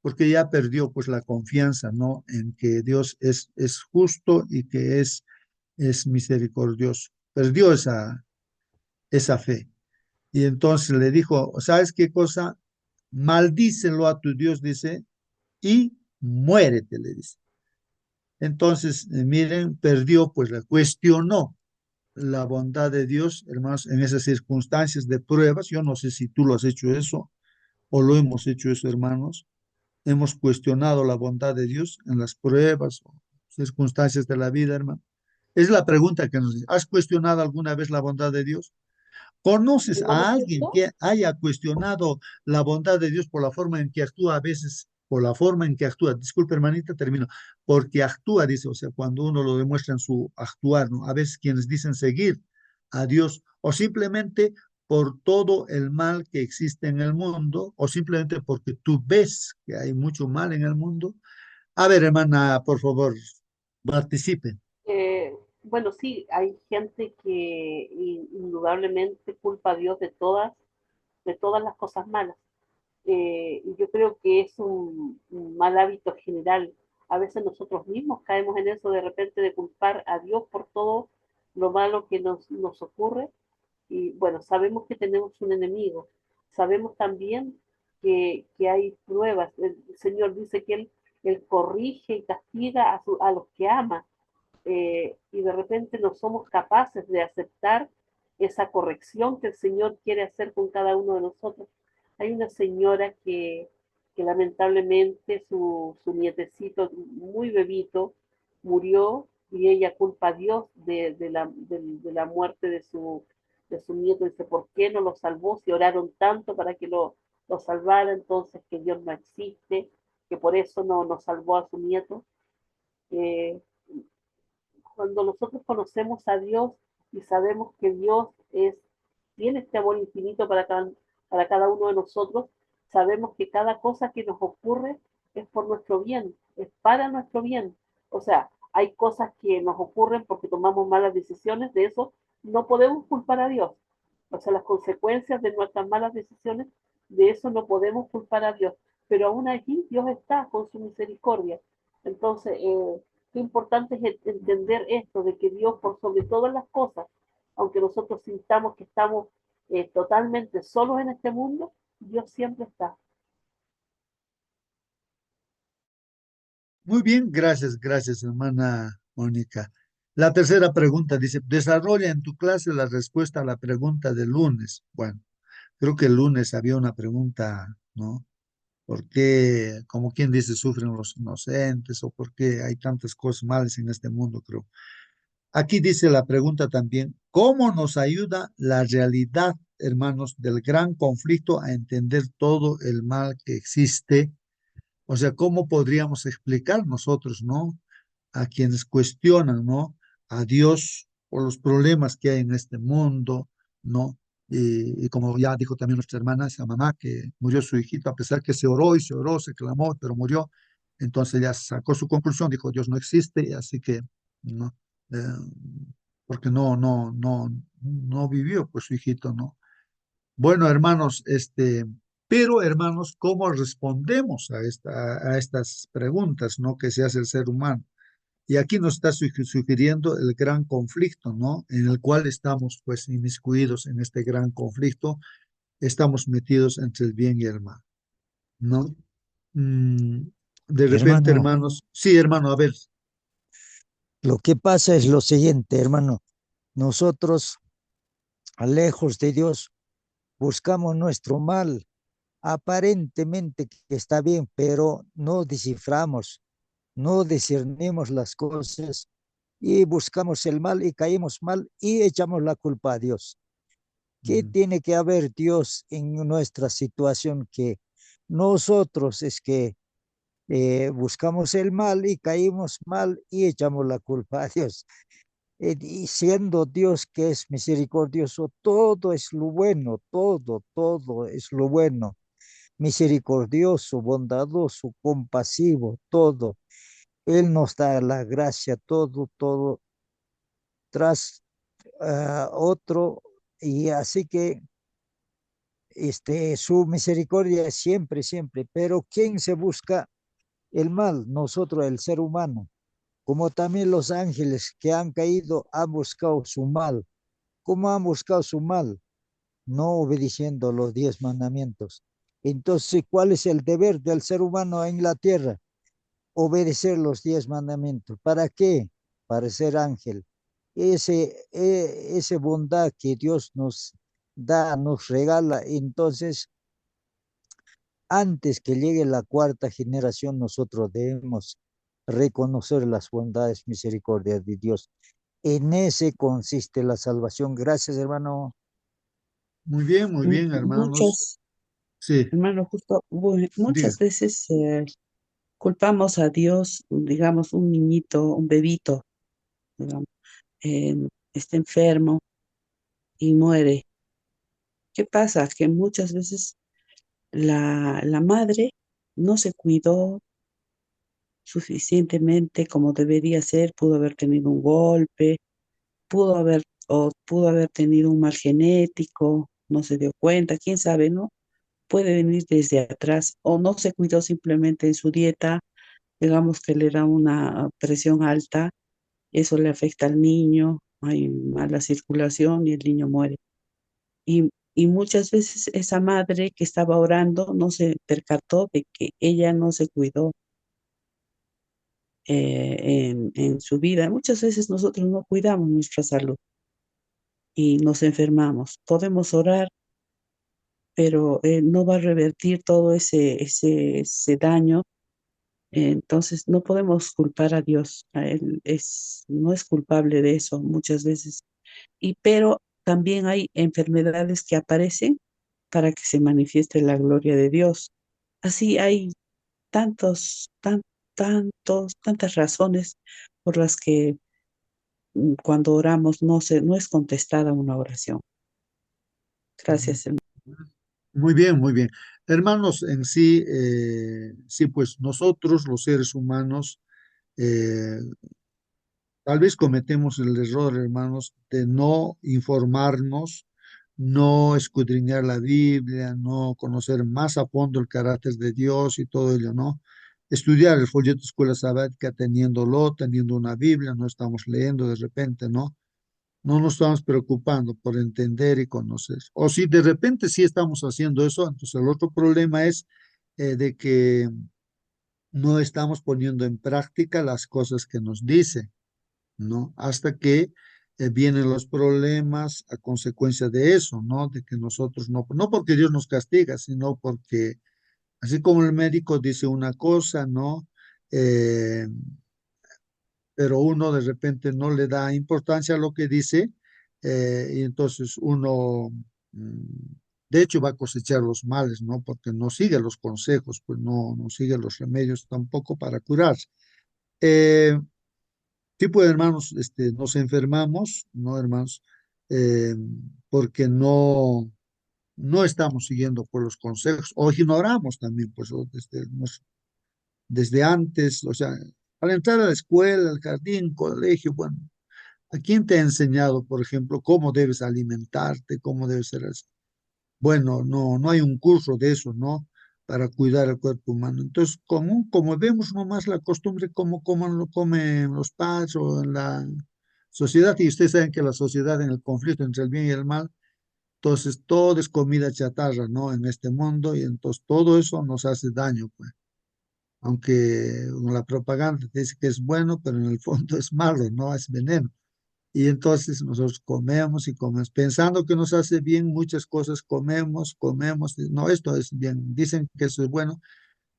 porque ya perdió pues la confianza, ¿no? En que Dios es justo y que es misericordioso. Perdió esa fe. Y entonces le dijo, ¿sabes qué cosa? Maldícelo a tu Dios, dice, y muérete, le dice. Entonces, miren, perdió, pues la cuestionó la bondad de Dios, hermanos, en esas circunstancias de pruebas. Yo no sé si tú lo has hecho eso o lo hemos hecho eso, hermanos. Hemos cuestionado la bondad de Dios en las pruebas o circunstancias de la vida, hermano. Es la pregunta que nos dice. ¿Has cuestionado alguna vez la bondad de Dios? ¿Conoces a alguien que haya cuestionado la bondad de Dios por la forma en que actúa a veces, por la forma en que actúa? Disculpe, hermanita, termino. Porque actúa, dice, o sea, cuando uno lo demuestra en su actuar, ¿no? A veces quienes dicen seguir a Dios o simplemente por todo el mal que existe en el mundo o simplemente porque tú ves que hay mucho mal en el mundo? A ver, hermana, por favor, participe. Bueno, sí, hay gente que indudablemente culpa a Dios de todas las cosas malas. Y yo creo que es un mal hábito general. A veces nosotros mismos caemos en eso de repente de culpar a Dios por todo lo malo que nos ocurre. Y bueno, sabemos que tenemos un enemigo. Sabemos también que hay pruebas. El Señor dice que Él corrige y castiga a los que ama. Y de repente no somos capaces de aceptar esa corrección que el Señor quiere hacer con cada uno de nosotros. Hay una señora que lamentablemente su nietecito muy bebito murió y ella culpa a Dios de la muerte de su nieto. Dice, ¿por qué no lo salvó si oraron tanto para que lo salvara? Entonces que Dios no existe, que por eso no salvó a su nieto. Eh, Cuando nosotros conocemos a Dios y sabemos que Dios tiene este amor infinito para cada uno de nosotros, sabemos que cada cosa que nos ocurre es por nuestro bien, es para nuestro bien. O sea, hay cosas que nos ocurren porque tomamos malas decisiones, de eso no podemos culpar a Dios. O sea, las consecuencias de nuestras malas decisiones, de eso no podemos culpar a Dios. Pero aún allí Dios está con su misericordia. Entonces, qué importante es entender esto, de que Dios por sobre todas las cosas, aunque nosotros sintamos que estamos totalmente solos en este mundo, Dios siempre está. Muy bien, gracias, gracias, hermana Mónica. La tercera pregunta dice, desarrolla en tu clase la respuesta a la pregunta del lunes. Bueno, creo que el lunes había una pregunta, ¿no? ¿Por qué, como quien dice, sufren los inocentes o por qué hay tantas cosas malas en este mundo, creo? Aquí dice la pregunta también, ¿cómo nos ayuda la realidad, hermanos, del gran conflicto a entender todo el mal que existe? O sea, ¿cómo podríamos explicar nosotros, ¿no? A quienes cuestionan, ¿no? A Dios por los problemas que hay en este mundo, ¿no? Y como ya dijo también nuestra hermana, esa mamá, que murió su hijito, a pesar que se oró y se oró, se clamó, pero murió. Entonces ya sacó su conclusión, dijo, Dios no existe, así que, ¿no? Eh, porque no vivió, pues su hijito, ¿no? Bueno, hermanos, pero hermanos, ¿cómo respondemos a estas preguntas, ¿no? Que se hace el ser humano? Y aquí nos está sugiriendo el gran conflicto, ¿no? En el cual estamos, pues, inmiscuidos en este gran conflicto, estamos metidos entre el bien y el mal, ¿no? Mm, de repente, Hermano, hermanos, sí, hermano, a ver, lo que pasa es lo siguiente, hermano. Nosotros, lejos de Dios, buscamos nuestro mal. Aparentemente que está bien, pero no desciframos, no discernimos las cosas y buscamos el mal y caímos mal y echamos la culpa a Dios. ¿Qué mm, tiene que haber Dios en nuestra situación que nosotros es que buscamos el mal y caímos mal y echamos la culpa a Dios? Y siendo Dios que es misericordioso, todo es lo bueno, todo es lo bueno, misericordioso, bondadoso, compasivo, todo. Él nos da la gracia, todo tras otro. Y así que su misericordia es siempre, siempre. Pero ¿quién se busca el mal? Nosotros, el ser humano. Como también los ángeles que han caído han buscado su mal. ¿Cómo han buscado su mal? No obedeciendo los 10 mandamientos. Entonces, ¿cuál es el deber del ser humano en la tierra? Obedecer los 10 mandamientos. ¿Para qué? Para ser ángel. Ese bondad que Dios nos da, nos regala. Entonces, antes que llegue la cuarta generación, nosotros debemos reconocer las bondades, misericordias de Dios. En ese consiste la salvación. Gracias, hermano. muy bien, hermanos, Muchos, sí, hermano, justo diga. muchas veces culpamos a Dios, digamos, un niñito, un bebito, digamos, está enfermo y muere. ¿qué pasa? Que muchas veces la madre no se cuidó suficientemente como debería ser, pudo haber tenido un golpe, pudo haber tenido un mal genético, no se dio cuenta, quién sabe, ¿no? Puede venir desde atrás o no se cuidó simplemente en su dieta, digamos que le da una presión alta, eso le afecta al niño, hay mala circulación y el niño muere. Y muchas veces esa madre que estaba orando no se percató de que ella no se cuidó en su vida. Muchas veces nosotros no cuidamos nuestra salud y nos enfermamos. Podemos orar, pero no va a revertir todo ese daño. Entonces no podemos culpar a Dios. A Él no es culpable de eso muchas veces. Pero también hay enfermedades que aparecen para que se manifieste la gloria de Dios. Así hay tantas razones por las que cuando oramos no es contestada una oración. Gracias, hermano. Muy bien, muy bien. Hermanos, en sí, sí, pues nosotros, los seres humanos, eh, tal vez cometemos el error, hermanos, de no informarnos, no escudriñar la Biblia, no conocer más a fondo el carácter de Dios y todo ello, ¿no? Estudiar el folleto Escuela Sabática teniendo una Biblia, no estamos leyendo de repente, ¿no? No nos estamos preocupando por entender y conocer. O si de repente sí estamos haciendo eso, entonces el otro problema es de que no estamos poniendo en práctica las cosas que nos dice, ¿no? Hasta que vienen los problemas a consecuencia de eso, ¿no? De que nosotros no porque Dios nos castiga, sino porque así como el médico dice una cosa, ¿no? Eh, pero uno de repente no le da importancia a lo que dice y entonces uno, de hecho, va a cosechar los males, ¿no? Porque no sigue los consejos, pues no sigue los remedios tampoco para curarse. Eh, Tipo de hermanos, nos enfermamos, ¿no, hermanos? Eh, Porque no estamos siguiendo por los consejos o ignoramos también, pues, desde antes, o sea, al entrar a la escuela, al jardín, colegio, bueno, ¿a quién te ha enseñado, por ejemplo, cómo debes alimentarte, cómo debes ser así? Bueno, no hay un curso de eso, ¿no? Para cuidar el cuerpo humano. Entonces, como vemos nomás la costumbre, como lo comen los padres o en la sociedad, y ustedes saben que la sociedad en el conflicto entre el bien y el mal, entonces todo es comida chatarra, ¿no? En este mundo, y entonces todo eso nos hace daño, pues. Aunque la propaganda te dice que es bueno, pero en el fondo es malo, ¿no? Es veneno. Y entonces nosotros comemos y comemos, pensando que nos hace bien muchas cosas, comemos, y no, esto es bien, dicen que eso es bueno,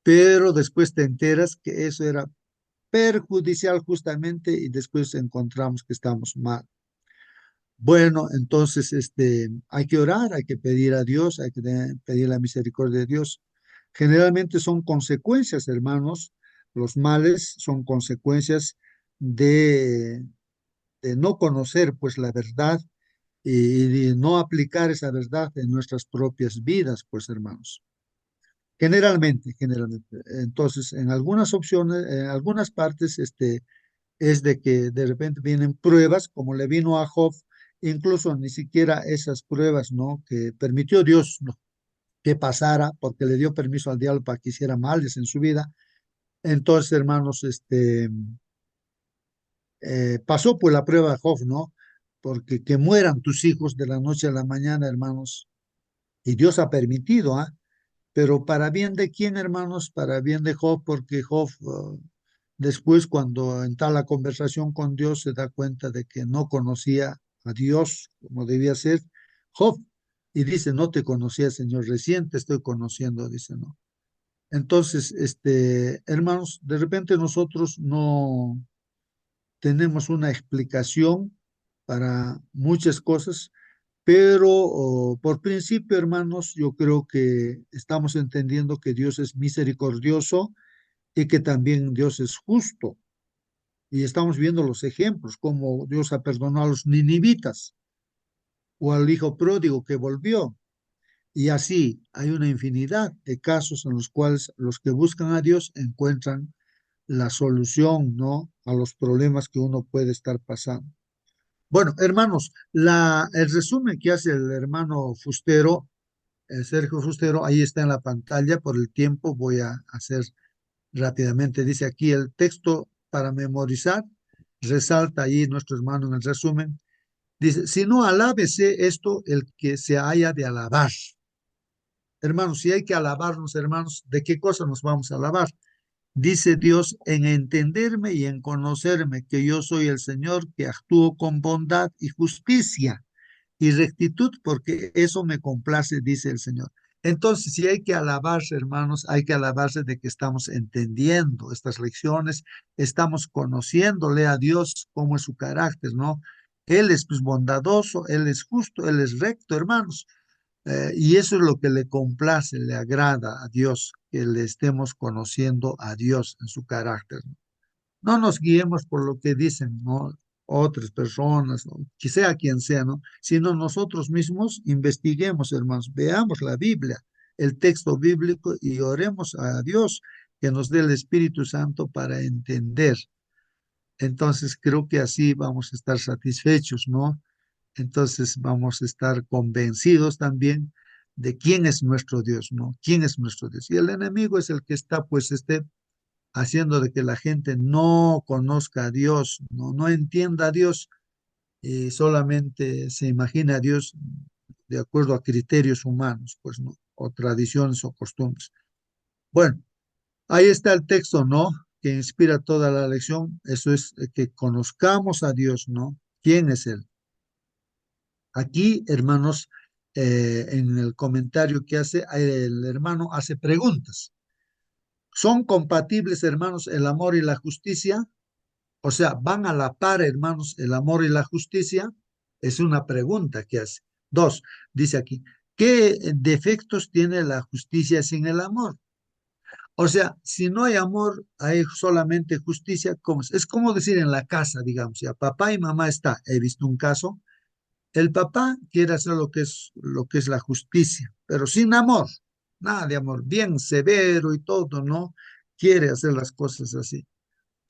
pero después te enteras que eso era perjudicial justamente y después encontramos que estamos mal. Bueno, entonces hay que orar, hay que pedir a Dios, hay que pedir la misericordia de Dios. Generalmente son consecuencias, hermanos, los males son consecuencias de, de no conocer pues la verdad y de no aplicar esa verdad en nuestras propias vidas, pues hermanos. Generalmente. Entonces, en algunas opciones, en algunas partes, es de que de repente vienen pruebas, como le vino a Job, incluso ni siquiera esas pruebas, ¿no? Que permitió Dios, ¿no? Que pasara, porque le dio permiso al diablo para que hiciera males en su vida. Entonces, hermanos, pasó por la prueba de Job, ¿no? Porque que mueran tus hijos de la noche a la mañana, hermanos, y Dios ha permitido, ¿ah? Pero para bien de quién, hermanos, para bien de Job, porque Job después cuando entra la conversación con Dios se da cuenta de que no conocía a Dios como debía ser Job. Y dice, no te conocía, Señor, recién te estoy conociendo, dice, ¿no? Entonces, hermanos, de repente nosotros no tenemos una explicación para muchas cosas, pero por principio, hermanos, yo creo que estamos entendiendo que Dios es misericordioso y que también Dios es justo. Y estamos viendo los ejemplos, como Dios ha perdonado a los ninivitas o al hijo pródigo que volvió. Y así hay una infinidad de casos en los cuales los que buscan a Dios encuentran la solución, ¿no? A los problemas que uno puede estar pasando. Bueno, hermanos, el resumen que hace el hermano Fustero, Sergio Fustero, ahí está en la pantalla. Por el tiempo voy a hacer rápidamente. Dice aquí el texto para memorizar, resalta ahí nuestro hermano en el resumen. Dice, si no, alábese esto el que se haya de alabar. Hermanos, si hay que alabarnos, hermanos, ¿de qué cosa nos vamos a alabar? Dice Dios, en entenderme y en conocerme que yo soy el Señor que actúo con bondad y justicia y rectitud, porque eso me complace, dice el Señor. Entonces, si hay que alabarse, hermanos, hay que alabarse de que estamos entendiendo estas lecciones, estamos conociéndole a Dios cómo es su carácter, ¿no? Él es pues, bondadoso, Él es justo, Él es recto, hermanos. Y eso es lo que le complace, le agrada a Dios, que le estemos conociendo a Dios en su carácter. No nos guiemos por lo que dicen, ¿no? Otras personas, ¿no? Que sea quien sea, ¿no? Sino nosotros mismos investiguemos, hermanos, veamos la Biblia, el texto bíblico y oremos a Dios que nos dé el Espíritu Santo para entender. Entonces creo que así vamos a estar satisfechos, ¿no? Entonces vamos a estar convencidos también de quién es nuestro Dios, ¿no? ¿Quién es nuestro Dios? Y el enemigo es el que está, pues, haciendo de que la gente no conozca a Dios, no entienda a Dios y solamente se imagina a Dios de acuerdo a criterios humanos, pues, ¿no? O tradiciones o costumbres. Bueno, ahí está el texto, ¿no? Que inspira toda la lección. Eso es que conozcamos a Dios, ¿no? ¿Quién es Él? Aquí, hermanos, en el comentario que hace, el hermano hace preguntas. ¿Son compatibles, hermanos, el amor y la justicia? O sea, ¿van a la par, hermanos, el amor y la justicia? Es una pregunta que hace. Dos, dice aquí, ¿qué defectos tiene la justicia sin el amor? O sea, si no hay amor, hay solamente justicia. ¿Cómo es? Es como decir en la casa, digamos, ya papá y mamá está. He visto un caso. El papá quiere hacer lo que es la justicia, pero sin amor, nada de amor, bien severo y todo, ¿no? Quiere hacer las cosas así.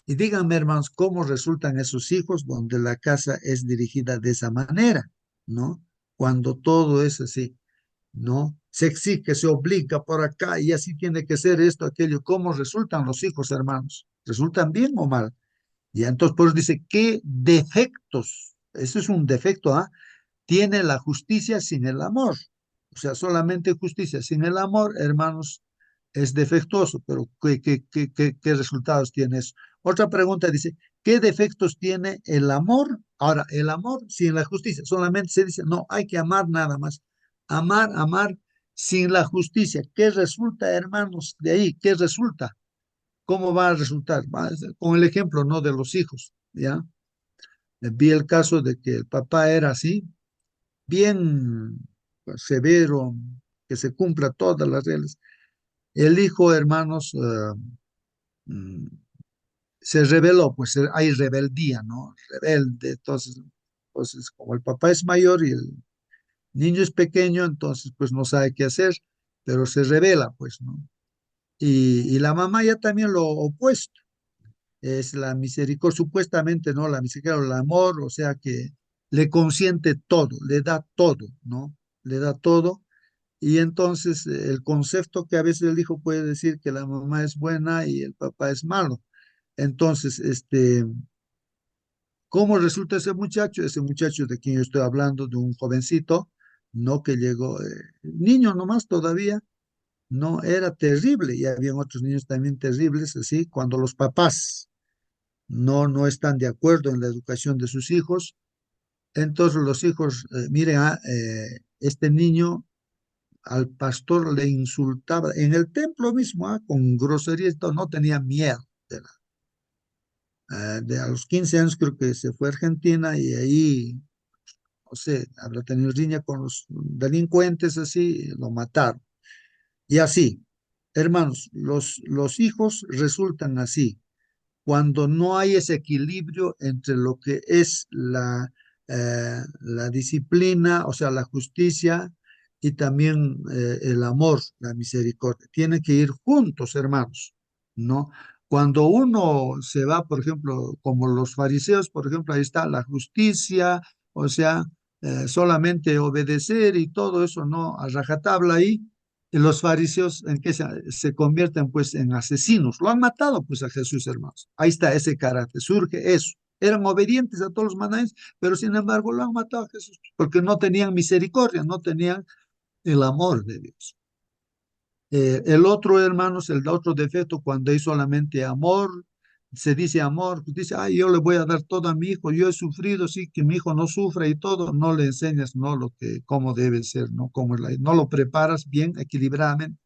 Y díganme, hermanos, cómo resultan esos hijos donde la casa es dirigida de esa manera, ¿no? Cuando todo es así, ¿no? Se exige, se obliga por acá y así tiene que ser esto, aquello. ¿Cómo resultan los hijos, hermanos? ¿Resultan bien o mal? Y entonces, por eso dice, ¿qué defectos? Eso es un defecto, ¿ah? Tiene la justicia sin el amor. O sea, solamente justicia sin el amor, hermanos, es defectuoso, pero ¿qué resultados tiene eso? Otra pregunta dice, ¿qué defectos tiene el amor? Ahora, el amor sin la justicia, solamente se dice, no, hay que amar nada más. Amar, amar sin la justicia. ¿Qué resulta, hermanos, de ahí? ¿Qué resulta? ¿Cómo va a resultar? Con el ejemplo, ¿no? De los hijos, ¿ya? Vi el caso de que el papá era así, bien pues, severo, que se cumpla todas las reglas. El hijo, hermanos, mm, se rebeló, pues hay rebeldía, ¿no? Rebelde, entonces, como el papá es mayor y el niño es pequeño, entonces, pues no sabe qué hacer, pero se revela, pues, ¿no? Y la mamá ya también lo opuesto, es la misericordia, supuestamente, ¿no? La misericordia, el amor, o sea que le consiente todo, le da todo, ¿no? Le da todo. Y entonces el concepto que a veces el hijo puede decir que la mamá es buena y el papá es malo. Entonces, ¿cómo resulta ese muchacho? Ese muchacho de quien yo estoy hablando, de un jovencito, no que llegó, niño nomás todavía, no, era terrible. Y habían otros niños también terribles, así, cuando los papás no están de acuerdo en la educación de sus hijos. Entonces los hijos, miren, este niño al pastor le insultaba en el templo mismo, con groserías y todo, no tenía miedo. A los 15 años creo que se fue a Argentina y ahí, no sé, habrá tenido riña con los delincuentes, así, lo mataron. Y así, hermanos, los hijos resultan así, cuando no hay ese equilibrio entre lo que es la disciplina, o sea, la justicia, y también el amor, la misericordia. Tienen que ir juntos, hermanos, ¿no? Cuando uno se va, por ejemplo, como los fariseos, por ejemplo, ahí está la justicia, o sea, solamente obedecer y todo eso, ¿no? A rajatabla ahí. Y los fariseos en que se convierten pues en asesinos. Lo han matado pues a Jesús, hermanos. Ahí está ese carácter, surge eso. Eran obedientes a todos los mandamientos, pero sin embargo lo han matado a Jesús porque no tenían misericordia, no tenían el amor de Dios. El otro, hermanos, el otro defecto, cuando hay solamente amor, se dice amor, pues dice, ay, yo le voy a dar todo a mi hijo, yo he sufrido, sí, que mi hijo no sufra y todo, no le enseñas, no, lo que, cómo debe ser, no, cómo es no lo preparas bien, equilibradamente.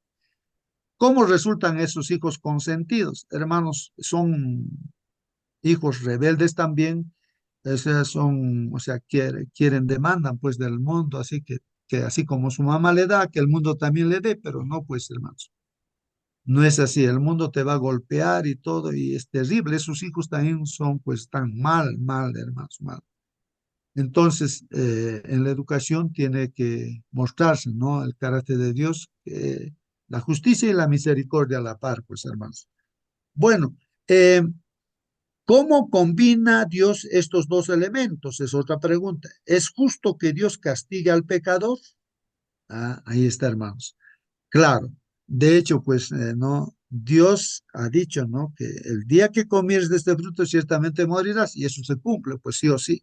¿Cómo resultan esos hijos consentidos? Hermanos, son hijos rebeldes también, o sea, son, o sea, quieren, demandan pues del mundo, así que así como su mamá le da, que el mundo también le dé, pero no, pues hermanos, no es así, el mundo te va a golpear y todo, y es terrible, esos hijos también son pues tan mal, mal, hermanos, mal. Entonces, en la educación tiene que mostrarse, ¿no? El carácter de Dios, la justicia y la misericordia a la par, pues hermanos. Bueno, eh, ¿cómo combina Dios estos dos elementos? Es otra pregunta. ¿Es justo que Dios castigue al pecador? Ah, ahí está, hermanos. Claro. De hecho, pues, no, Dios ha dicho, ¿no? Que el día que comieres de este fruto ciertamente morirás y eso se cumple, pues sí o sí,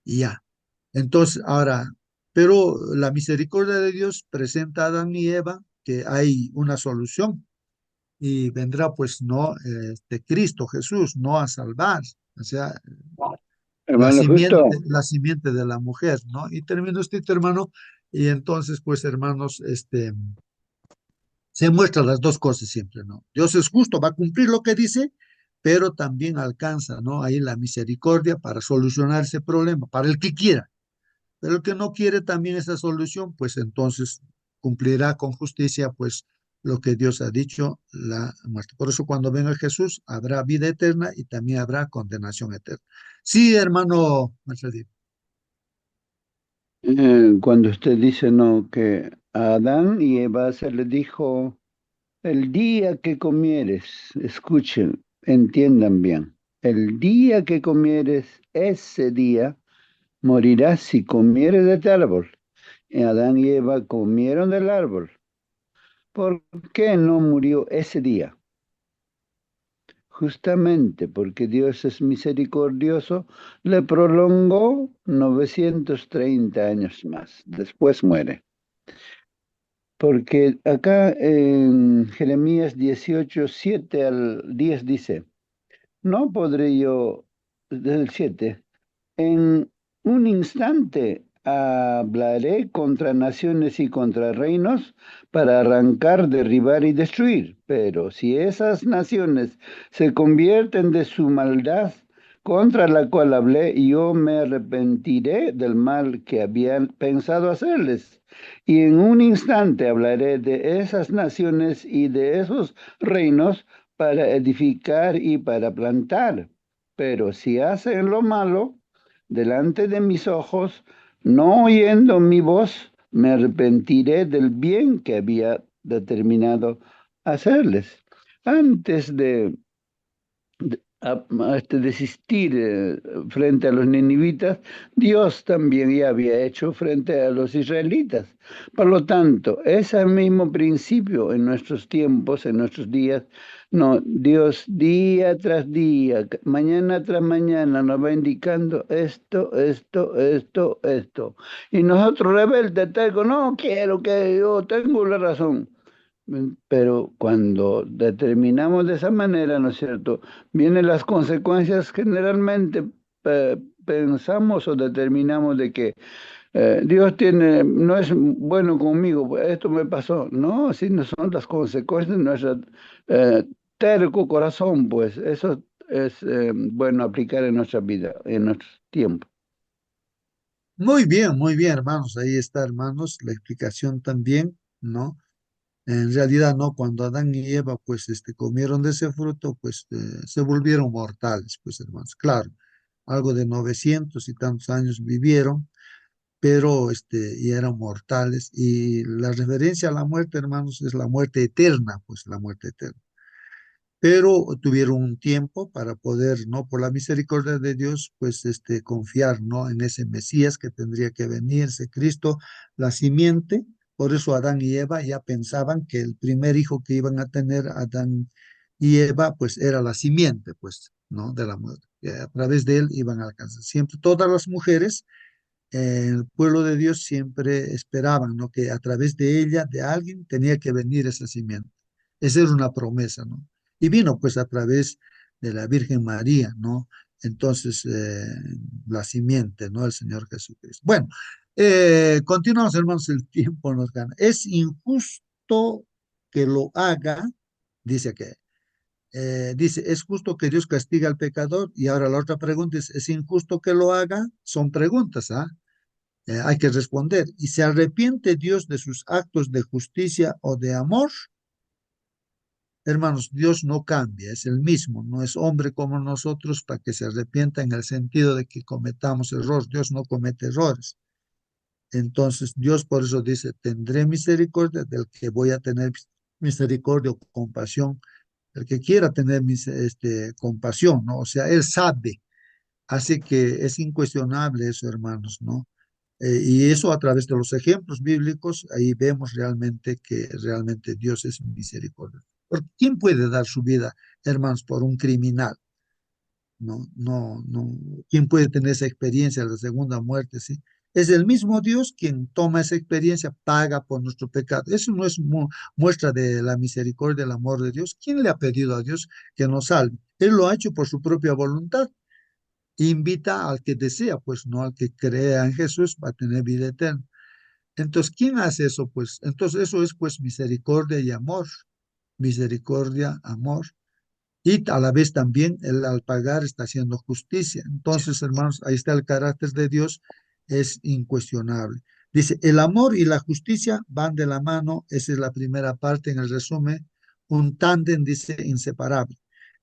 y ya. Entonces, ahora, pero la misericordia de Dios presenta a Adán y Eva que hay una solución y vendrá, pues, no, de Cristo Jesús, no a salvar. O sea, Hermano, justo, la simiente de la mujer, ¿no? Y termino este hermano, y entonces, pues, hermanos, se muestran las dos cosas siempre, ¿no? Dios es justo, va a cumplir lo que dice, pero también alcanza, ¿no? Ahí la misericordia para solucionar ese problema, para el que quiera. Pero el que no quiere también esa solución, pues entonces cumplirá con justicia, pues, lo que Dios ha dicho, la muerte. Por eso cuando venga Jesús habrá vida eterna y también habrá condenación eterna. Sí, hermano Marcelino. cuando usted dice no, que a Adán y Eva se le dijo, el día que comieres, escuchen, entiendan bien, el día que comieres, ese día morirás si comieres de este árbol. Y Adán y Eva comieron del árbol. ¿Por qué no murió ese día? Justamente porque Dios es misericordioso, le prolongó 930 años más. Después muere. Porque acá en Jeremías 18, 7 al 10 dice, no podré yo, desde el 7, en un instante hablaré contra naciones y contra reinos para arrancar, derribar y destruir. Pero si esas naciones se convierten de su maldad contra la cual hablé, yo me arrepentiré del mal que habían pensado hacerles. Y en un instante hablaré de esas naciones y de esos reinos para edificar y para plantar. Pero si hacen lo malo, delante de mis ojos, no oyendo mi voz, me arrepentiré del bien que había determinado hacerles. Antes de desistir frente a los ninivitas, Dios también ya había hecho frente a los israelitas. Por lo tanto, ese mismo principio en nuestros tiempos, en nuestros días, no, Dios día tras día, mañana tras mañana nos va indicando esto, esto, esto, esto. Y nosotros rebeldes, no quiero que yo tengo la razón. Pero cuando determinamos de esa manera, ¿no es cierto? Vienen las consecuencias generalmente, pensamos o determinamos de que Dios no es bueno conmigo, pues, esto me pasó. No, así no son las consecuencias de nuestro terco corazón, pues eso es bueno aplicar en nuestra vida, en nuestro tiempo. Muy bien, hermanos. Ahí está, hermanos, la explicación también, ¿no? En realidad, no, cuando Adán y Eva, pues, comieron de ese fruto, pues, se volvieron mortales, pues, hermanos. Claro, algo de 900 y tantos años vivieron, pero y eran mortales. Y la referencia a la muerte, hermanos, es la muerte eterna, pues la muerte eterna. Pero tuvieron un tiempo para poder, ¿no? Por la misericordia de Dios, pues confiar, ¿no? En ese Mesías que tendría que venir, ese Cristo, la simiente. Por eso Adán y Eva ya pensaban que el primer hijo que iban a tener Adán y Eva, pues era la simiente, pues, ¿no? De la muerte. Que a través de él iban a alcanzar. Siempre todas las mujeres, el pueblo de Dios siempre esperaban, ¿no? Que a través de ella, de alguien, tenía que venir esa simiente. Esa era una promesa, ¿no? Y vino pues a través de la Virgen María, ¿no? Entonces, la simiente, ¿no? El Señor Jesucristo. Bueno, continuamos, hermanos, el tiempo nos gana. Es injusto que lo haga, dice que, dice, es justo que Dios castiga al pecador. Y ahora la otra pregunta es injusto que lo haga? Son preguntas, ¿ah? Hay que responder. ¿Y se arrepiente Dios de sus actos de justicia o de amor? Hermanos, Dios no cambia, es el mismo, no es hombre como nosotros para que se arrepienta en el sentido de que cometamos errores. Dios no comete errores. Entonces, Dios por eso dice, tendré misericordia del que voy a tener misericordia o compasión, el que quiera tener compasión, ¿no? O sea, Él sabe. Así que es incuestionable eso, hermanos, ¿no? Y eso a través de los ejemplos bíblicos, ahí vemos realmente que realmente Dios es misericordioso. Porque ¿quién puede dar su vida, hermanos, por un criminal? No, no, no. ¿Quién puede tener esa experiencia de la segunda muerte? ¿Sí? Es el mismo Dios quien toma esa experiencia, paga por nuestro pecado. Eso no es muestra de la misericordia, del amor de Dios. ¿Quién le ha pedido a Dios que nos salve? Él lo ha hecho por su propia voluntad. Invita al que desea, pues no al que crea en Jesús, va a tener vida eterna. Entonces, ¿quién hace eso? Pues entonces eso es pues misericordia y amor. Misericordia, amor. Y a la vez también él al pagar está haciendo justicia. Entonces, hermanos, ahí está el carácter de Dios, es incuestionable. Dice, el amor y la justicia van de la mano, esa es la primera parte en el resumen, un tándem, dice, inseparable.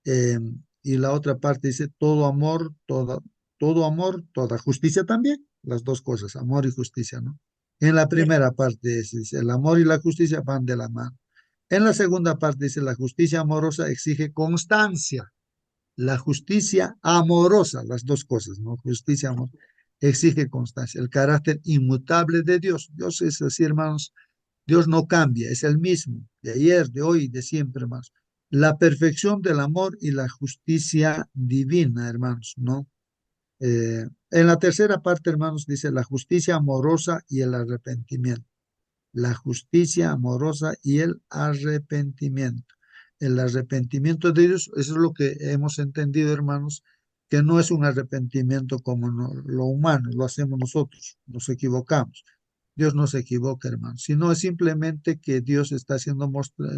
Eh, y la otra parte dice, todo amor, toda justicia también, las dos cosas, amor y justicia, ¿no? En la primera parte dice, el amor y la justicia van de la mano. En la segunda parte dice, la justicia amorosa exige constancia. La justicia amorosa, las dos cosas, ¿no? Justicia amorosa exige constancia. El carácter inmutable de Dios. Dios es así, hermanos. Dios no cambia, es el mismo, de ayer, de hoy, de siempre, hermanos. La perfección del amor y la justicia divina, hermanos, ¿no? En la tercera parte, hermanos, dice la justicia amorosa y el arrepentimiento. La justicia amorosa y el arrepentimiento. El arrepentimiento de Dios, eso es lo que hemos entendido, hermanos, que no es un arrepentimiento como lo humano, lo hacemos nosotros, nos equivocamos. Dios no se equivoca, hermanos, sino es simplemente que Dios está haciendo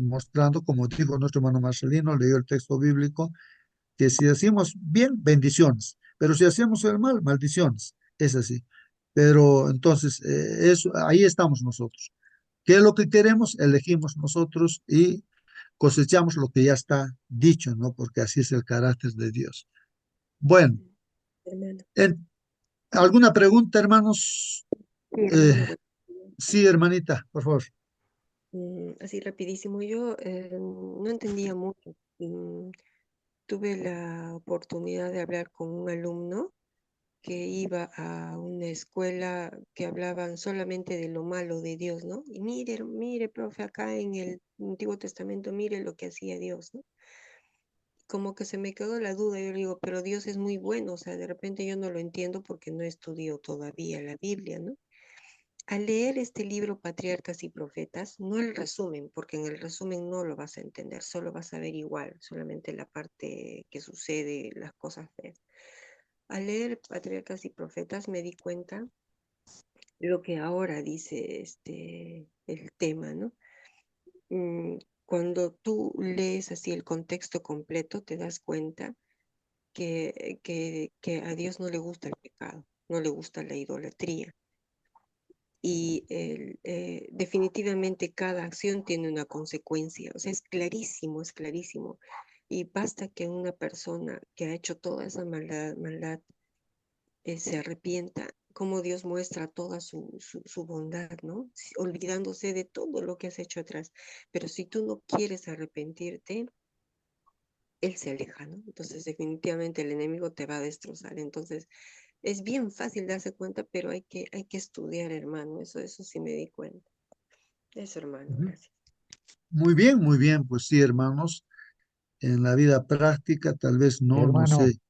mostrando, como dijo nuestro hermano Marcelino, leyó el texto bíblico, que si hacemos bien, bendiciones, pero si hacemos el mal, maldiciones. Es así. Pero entonces, ahí estamos nosotros. ¿Qué es lo que queremos? Elegimos nosotros y cosechamos lo que ya está dicho, ¿no? Porque así es el carácter de Dios. Bueno, Hermano. ¿alguna pregunta, hermanos? Sí, hermano, bueno, Sí, hermanita, por favor. así rapidísimo. Yo no entendía mucho. Tuve la oportunidad de hablar con un alumno que iba a una escuela que hablaban solamente de lo malo de Dios, ¿no? Y mire, mire, profe, acá en el Antiguo Testamento, mire lo que hacía Dios, ¿no? Como que se me quedó la duda, yo le digo, pero Dios es muy bueno, o sea, de repente yo no lo entiendo porque no estudio todavía la Biblia, ¿no? Al leer este libro, Patriarcas y Profetas, no el resumen, porque en el resumen no lo vas a entender, solo vas a ver igual, solamente la parte que sucede, las cosas feas. Al leer Patriarcas y Profetas me di cuenta lo que ahora dice el tema, ¿no? Cuando tú lees así el contexto completo, te das cuenta que a Dios no le gusta el pecado, no le gusta la idolatría. Y definitivamente cada acción tiene una consecuencia, o sea, es clarísimo, es clarísimo. Y basta que una persona que ha hecho toda esa maldad se arrepienta, cómo Dios muestra toda su bondad, ¿no? Olvidándose de todo lo que has hecho atrás. Pero si tú no quieres arrepentirte, Él se aleja, ¿no? Entonces definitivamente el enemigo te va a destrozar. Entonces es bien fácil darse cuenta, pero hay que estudiar, hermano. Eso sí me di cuenta. Eso, hermano, Ujú. gracias. Muy bien, pues sí, hermanos, en la vida práctica tal vez no Hermano, sé,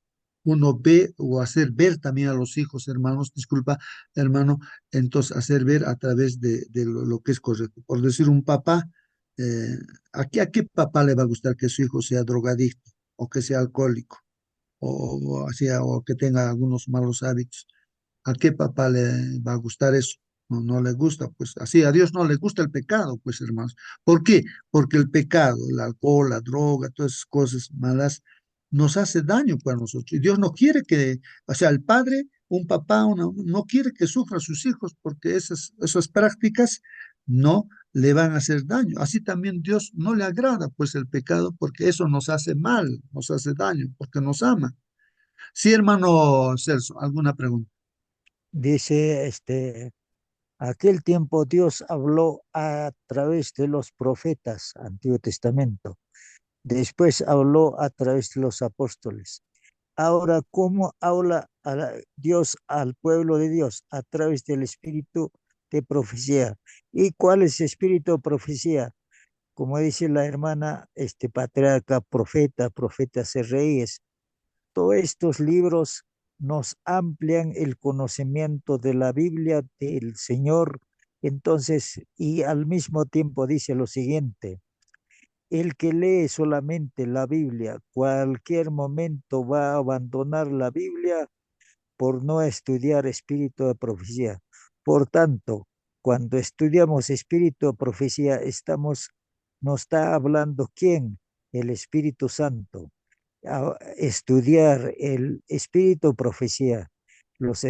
uno ve o hacer ver también a los hijos, hermanos, disculpa, hermano, entonces hacer ver a través de lo que es correcto. Por decir un papá, eh, a qué papá le va a gustar que su hijo sea drogadicto o que sea alcohólico o que tenga algunos malos hábitos? ¿A qué papá le va a gustar eso? No, no le gusta, pues así a Dios no le gusta el pecado, pues hermanos. ¿Por qué? Porque el pecado, el alcohol, la droga, todas esas cosas malas nos hace daño para nosotros. Y Dios no quiere que, o sea, el padre, un papá, no quiere que sufran sus hijos porque esas prácticas no le van a hacer daño. Así también Dios no le agrada pues el pecado porque eso nos hace mal, nos hace daño, porque nos ama. Sí, hermano Celso, ¿alguna pregunta? dice, aquel tiempo Dios habló a través de los profetas, Antiguo Testamento. Después habló a través de los apóstoles. Ahora, ¿cómo habla Dios al pueblo de Dios? A través del espíritu de profecía. ¿Y cuál es el espíritu de profecía? Como dice la hermana, patriarca, profeta, profetas y reyes. Todos estos libros nos amplian el conocimiento de la Biblia del Señor. Entonces, y al mismo tiempo dice lo siguiente: el que lee solamente la Biblia, cualquier momento va a abandonar la Biblia por no estudiar espíritu de profecía. Por tanto, cuando estudiamos espíritu de profecía, nos está hablando ¿quién? El Espíritu Santo. A estudiar el espíritu de profecía, los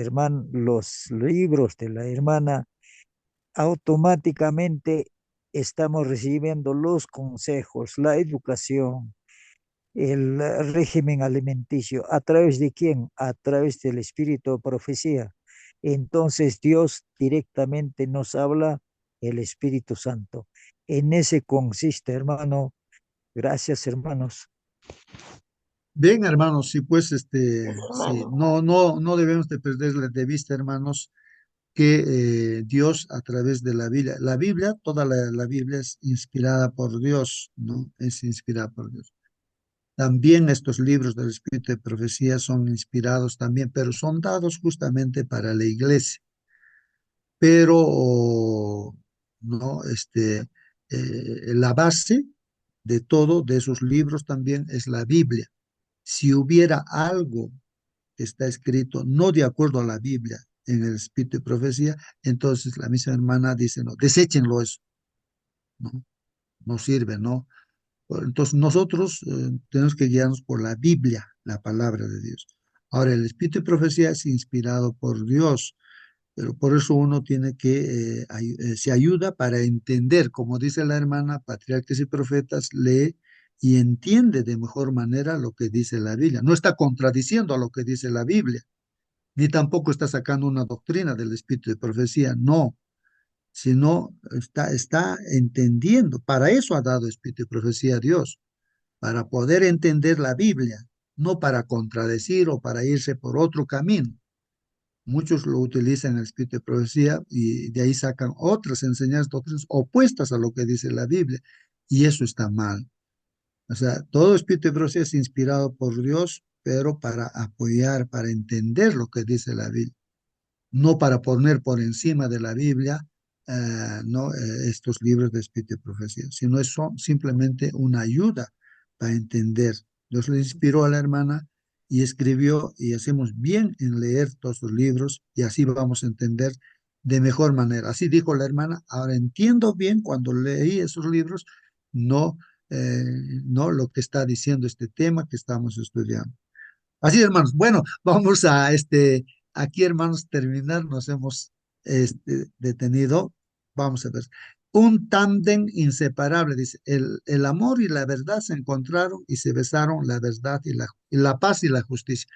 libros de la hermana, automáticamente estamos recibiendo los consejos, la educación, el régimen alimenticio. ¿A través de quién? A través del espíritu de profecía. Entonces Dios directamente nos habla el Espíritu Santo. En ese consiste, hermano. Gracias, hermanos. Bien, hermanos, sí, pues, sí, Hermano. no debemos de perderle de vista, hermanos, que Dios a través de la Biblia, toda la Biblia es inspirada por Dios, ¿no? Es inspirada por Dios. También estos libros del Espíritu de Profecía son inspirados también, pero son dados justamente para la iglesia. Pero, ¿no? La base de todo, de esos libros también es la Biblia. Si hubiera algo que está escrito no de acuerdo a la Biblia en el espíritu de profecía, entonces la misma hermana dice, no, deséchenlo eso, ¿no? No sirve, ¿no? Entonces nosotros tenemos que guiarnos por la Biblia, la palabra de Dios. Ahora, el espíritu de profecía es inspirado por Dios, pero por eso uno tiene que, se ayuda para entender, como dice la hermana, patriarcas y profetas, lee y entiende de mejor manera lo que dice la Biblia. No está contradiciendo a lo que dice la Biblia, ni tampoco está sacando una doctrina del espíritu de profecía, no, sino está entendiendo. Para eso ha dado espíritu de profecía a Dios, para poder entender la Biblia, no para contradecir o para irse por otro camino. Muchos lo utilizan el espíritu de profecía y de ahí sacan otras enseñanzas, doctrinas opuestas a lo que dice la Biblia, y eso está mal. O sea, todo espíritu de profecía es inspirado por Dios, pero para apoyar, para entender lo que dice la Biblia, no para poner por encima de la Biblia, no, estos libros de espíritu de profecía, sino son simplemente una ayuda para entender. Dios le inspiró a la hermana y escribió, y hacemos bien en leer todos los libros, y así vamos a entender de mejor manera. Así dijo la hermana, ahora entiendo bien cuando leí esos libros, no, eh, no lo que está diciendo este tema que estamos estudiando. Así, hermanos. Bueno, vamos a aquí, hermanos, terminar. Nos hemos detenido. Vamos a ver. Un tándem inseparable, dice. El amor y la verdad se encontraron y se besaron la verdad y la paz y la justicia.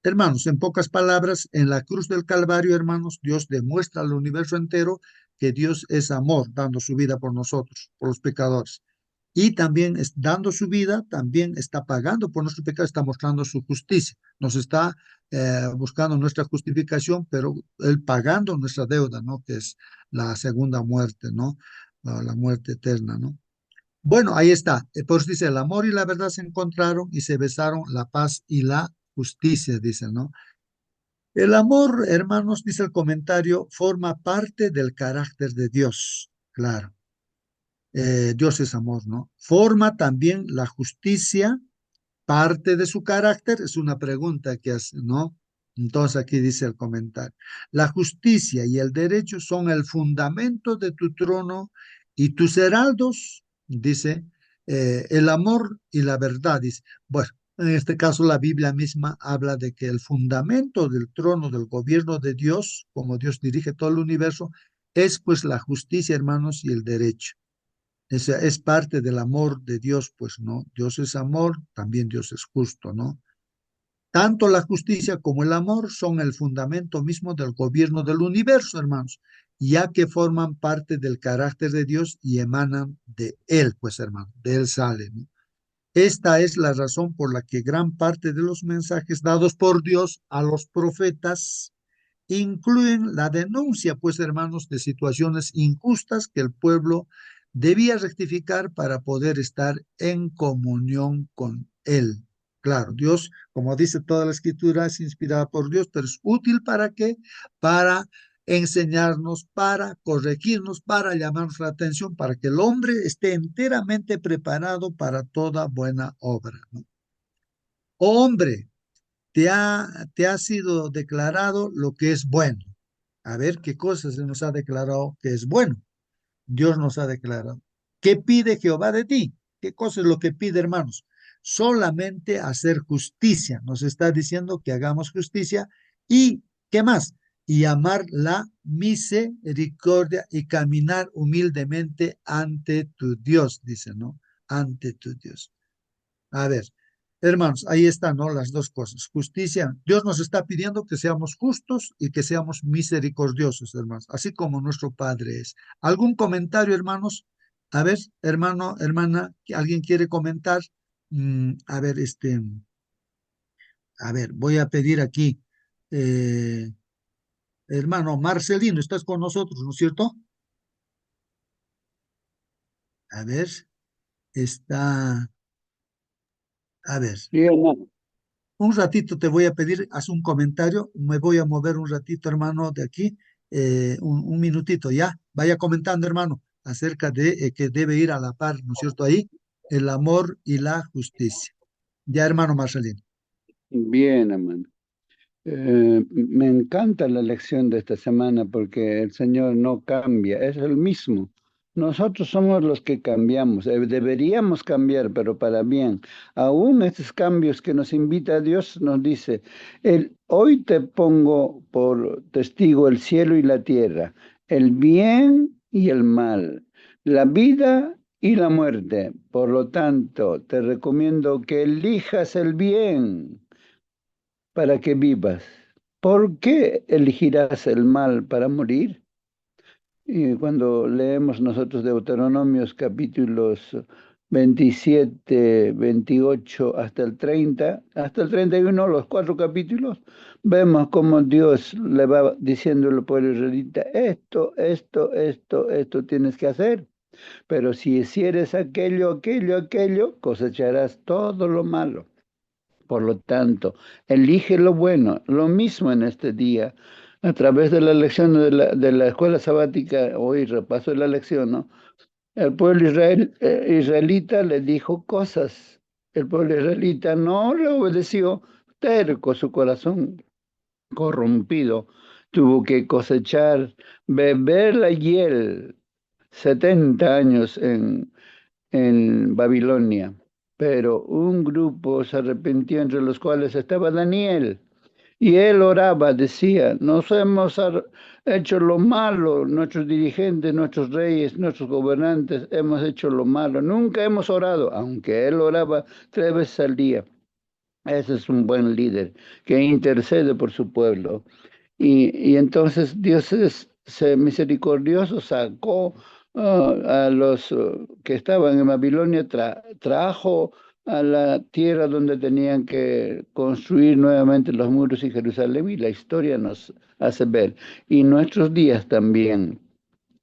Hermanos, en pocas palabras, en la cruz del Calvario, hermanos, Dios demuestra al universo entero que Dios es amor, dando su vida por nosotros, por los pecadores. Y también dando su vida, también está pagando por nuestro pecado, está mostrando su justicia. Nos está buscando nuestra justificación, pero Él pagando nuestra deuda, ¿no? Que es la segunda muerte, ¿no? La muerte eterna, ¿no? Bueno, ahí está. Por eso dice, el amor y la verdad se encontraron y se besaron la paz y la justicia, dice, ¿no? El amor, hermanos, dice el comentario, forma parte del carácter de Dios, claro. Dios es amor, ¿no? Forma también la justicia, parte de su carácter, es una pregunta que hace, ¿no? Entonces aquí dice el comentario, la justicia y el derecho son el fundamento de tu trono y tus heraldos, dice, el amor y la verdad, dice. Bueno, en este caso la Biblia misma habla de que el fundamento del trono, del gobierno de Dios, como Dios dirige todo el universo, es pues la justicia, hermanos, y el derecho. Es parte del amor de Dios, pues, ¿no? Dios es amor, también Dios es justo, ¿no? Tanto la justicia como el amor son el fundamento mismo del gobierno del universo, hermanos, ya que forman parte del carácter de Dios y emanan de Él, pues, hermano, de Él sale, ¿no? Esta es la razón por la que gran parte de los mensajes dados por Dios a los profetas incluyen la denuncia, pues, hermanos, de situaciones injustas que el pueblo debía rectificar para poder estar en comunión con Él. Claro, Dios, como dice toda la escritura, es inspirada por Dios, pero es útil ¿para qué? Para enseñarnos, para corregirnos, para llamarnos la atención, para que el hombre esté enteramente preparado para toda buena obra, ¿no? Hombre, te ha sido declarado lo que es bueno. A ver qué cosas se nos ha declarado que es bueno. Dios nos ha declarado. ¿Qué pide Jehová de ti? ¿Qué cosa es lo que pide, hermanos? Solamente hacer justicia. Nos está diciendo que hagamos justicia. ¿Y qué más? Y amar la misericordia y caminar humildemente ante tu Dios, dice, ¿no? Ante tu Dios. A ver, hermanos, ahí están, ¿no? Las dos cosas. Justicia. Dios nos está pidiendo que seamos justos y que seamos misericordiosos, hermanos, así como nuestro Padre es. ¿Algún comentario, hermanos? A ver, hermano, hermana, ¿alguien quiere comentar? A ver, a ver, voy a pedir aquí, eh, hermano Marcelino, estás con nosotros, ¿no es cierto? A ver, está, a ver. Sí, hermano. Un ratito te voy a pedir, haz un comentario, me voy a mover un ratito, hermano, de aquí, un minutito, ya. Vaya comentando, hermano, acerca de que debe ir a la par, ¿no es cierto? Ahí, el amor y la justicia. Ya, hermano Marcelino. Bien, hermano. Me encanta la lección de esta semana porque el Señor no cambia, es el mismo. Nosotros somos los que cambiamos, deberíamos cambiar, pero para bien. Aún estos cambios que nos invita a Dios nos dice, hoy te pongo por testigo el cielo y la tierra, el bien y el mal, la vida y la muerte. Por lo tanto, te recomiendo que elijas el bien para que vivas. ¿Por qué elegirás el mal para morir? Y cuando leemos nosotros Deuteronomios capítulos 27, 28 hasta el 31, los 4 capítulos, vemos cómo Dios le va diciendo al pueblo israelita, esto tienes que hacer. Pero si hicieres aquello, cosecharás todo lo malo. Por lo tanto, elige lo bueno, lo mismo en este día. A través de la lección de la escuela sabática, hoy repaso la lección, ¿no? El pueblo israelita le dijo cosas. El pueblo israelita no le obedeció, terco su corazón corrompido. Tuvo que cosechar, beber la hiel 70 años en Babilonia. Pero un grupo se arrepintió, entre los cuales estaba Daniel. Y él oraba, decía, nos hemos hecho lo malo, nuestros dirigentes, nuestros reyes, nuestros gobernantes, hemos hecho lo malo. Nunca hemos orado, aunque él oraba 3 veces al día. Ese es un buen líder que intercede por su pueblo. Y entonces Dios se misericordioso, sacó a los que estaban en Babilonia, trajo a la tierra donde tenían que construir nuevamente los muros y Jerusalén, y la historia nos hace ver. Y nuestros días también,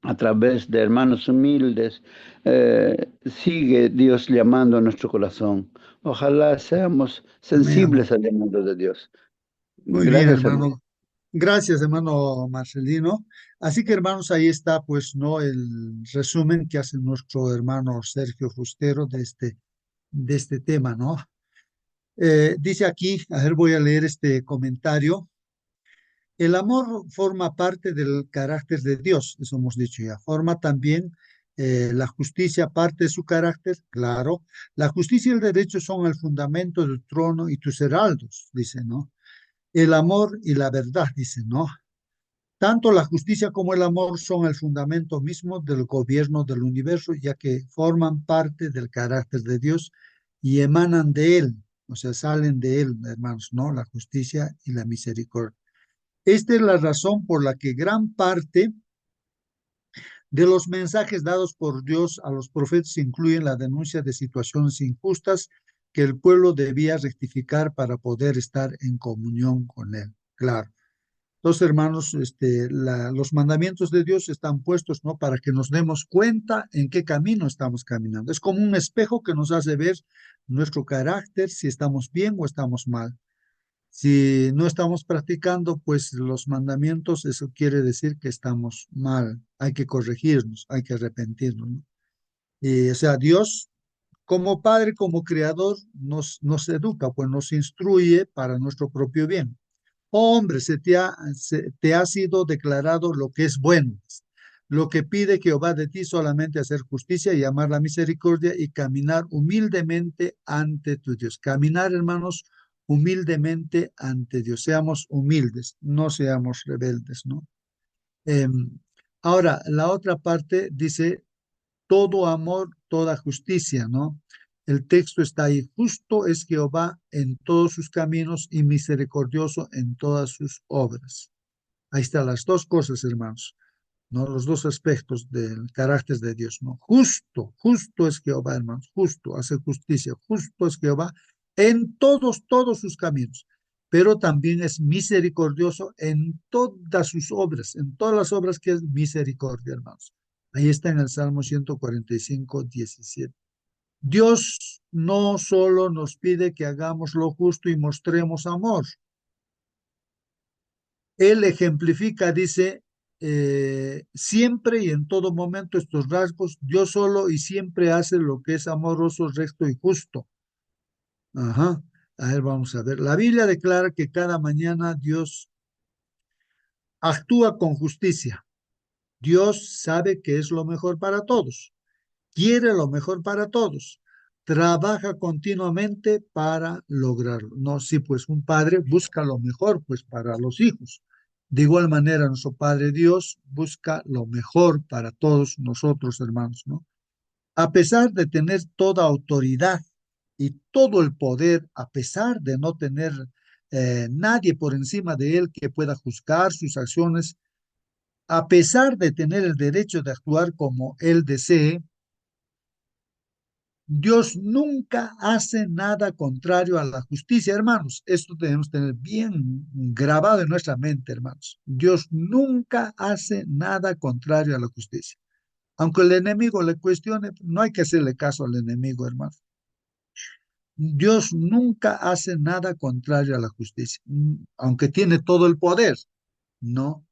a través de hermanos humildes, sigue Dios llamando a nuestro corazón. Ojalá seamos Amén, amén. sensibles al llamado de Dios. Muy bien, Gracias, hermano. hermano. Gracias, hermano Marcelino. Así que, hermanos, ahí está, pues, ¿no? El resumen que hace nuestro hermano Sergio Fustero de este tema, ¿no? Dice aquí, a ver, voy a leer este comentario. El amor forma parte del carácter de Dios, eso hemos dicho ya. Forma también la justicia parte de su carácter, claro. La justicia y el derecho son el fundamento del trono y tus heraldos, dice, ¿no? El amor y la verdad, dice, ¿no? Tanto la justicia como el amor son el fundamento mismo del gobierno del universo, ya que forman parte del carácter de Dios y emanan de él, o sea, salen de él, hermanos, ¿no? La justicia y la misericordia. Esta es la razón por la que gran parte de los mensajes dados por Dios a los profetas incluyen la denuncia de situaciones injustas que el pueblo debía rectificar para poder estar en comunión con él. Claro. Entonces, hermanos, los mandamientos de Dios están puestos, ¿no? Para que nos demos cuenta en qué camino estamos caminando. Es como un espejo que nos hace ver nuestro carácter, si estamos bien o estamos mal. Si no estamos practicando, pues los mandamientos, eso quiere decir que estamos mal. Hay que corregirnos, hay que arrepentirnos, ¿no? Y, o sea, Dios, como Padre, como Creador, nos educa, pues nos instruye para nuestro propio bien. Oh, hombre, te ha sido declarado lo que es bueno. Lo que pide Jehová de ti solamente hacer justicia y amar la misericordia y caminar humildemente ante tu Dios. Caminar, hermanos, humildemente ante Dios. Seamos humildes, no seamos rebeldes, ¿no? Em, Ahora, la otra parte dice, todo amor, toda justicia, ¿no? El texto está ahí. Justo es Jehová en todos sus caminos y misericordioso en todas sus obras. Ahí están las dos cosas, hermanos, ¿no? Los dos aspectos del carácter de Dios, ¿no? Justo es Jehová, hermanos, justo, hace justicia, justo es Jehová en todos sus caminos, pero también es misericordioso en todas sus obras, en todas las obras que es misericordia, hermanos. Ahí está en el Salmo 145, 17. Dios no solo nos pide que hagamos lo justo y mostremos amor. Él ejemplifica, dice, siempre y en todo momento estos rasgos. Dios solo y siempre hace lo que es amoroso, recto y justo. Ajá. A ver, vamos a ver. La Biblia declara que cada mañana Dios actúa con justicia. Dios sabe que es lo mejor para todos. Quiere lo mejor para todos, trabaja continuamente para lograrlo. No, sí, pues un padre busca lo mejor, pues para los hijos. De igual manera, nuestro Padre Dios busca lo mejor para todos nosotros, hermanos, ¿no? A pesar de tener toda autoridad y todo el poder, a pesar de no tener nadie por encima de él que pueda juzgar sus acciones, a pesar de tener el derecho de actuar como él desee, Dios nunca hace nada contrario a la justicia, hermanos. Esto debemos tener bien grabado en nuestra mente, hermanos. Dios nunca hace nada contrario a la justicia. Aunque el enemigo le cuestione, no hay que hacerle caso al enemigo, hermanos. Dios nunca hace nada contrario a la justicia, aunque tiene todo el poder, ¿no?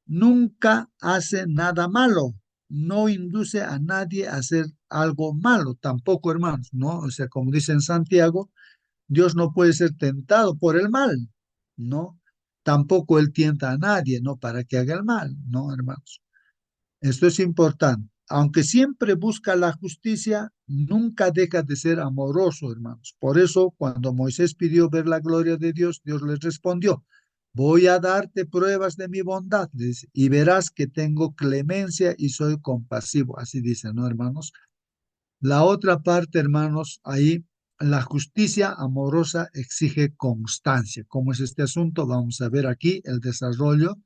Nunca hace nada malo, no induce a nadie a hacer algo malo, tampoco, hermanos, ¿no? O sea, como dice en Santiago, Dios no puede ser tentado por el mal, ¿no? Tampoco Él tienta a nadie, ¿no? Para que haga el mal, ¿no, hermanos? Esto es importante. Aunque siempre busca la justicia, nunca deja de ser amoroso, hermanos. Por eso, cuando Moisés pidió ver la gloria de Dios, Dios les respondió, voy a darte pruebas de mi bondad, dice, y verás que tengo clemencia y soy compasivo. Así dice, ¿no, hermanos? La otra parte, hermanos, ahí la justicia amorosa exige constancia. ¿Cómo es este asunto? Vamos a ver aquí el desarrollo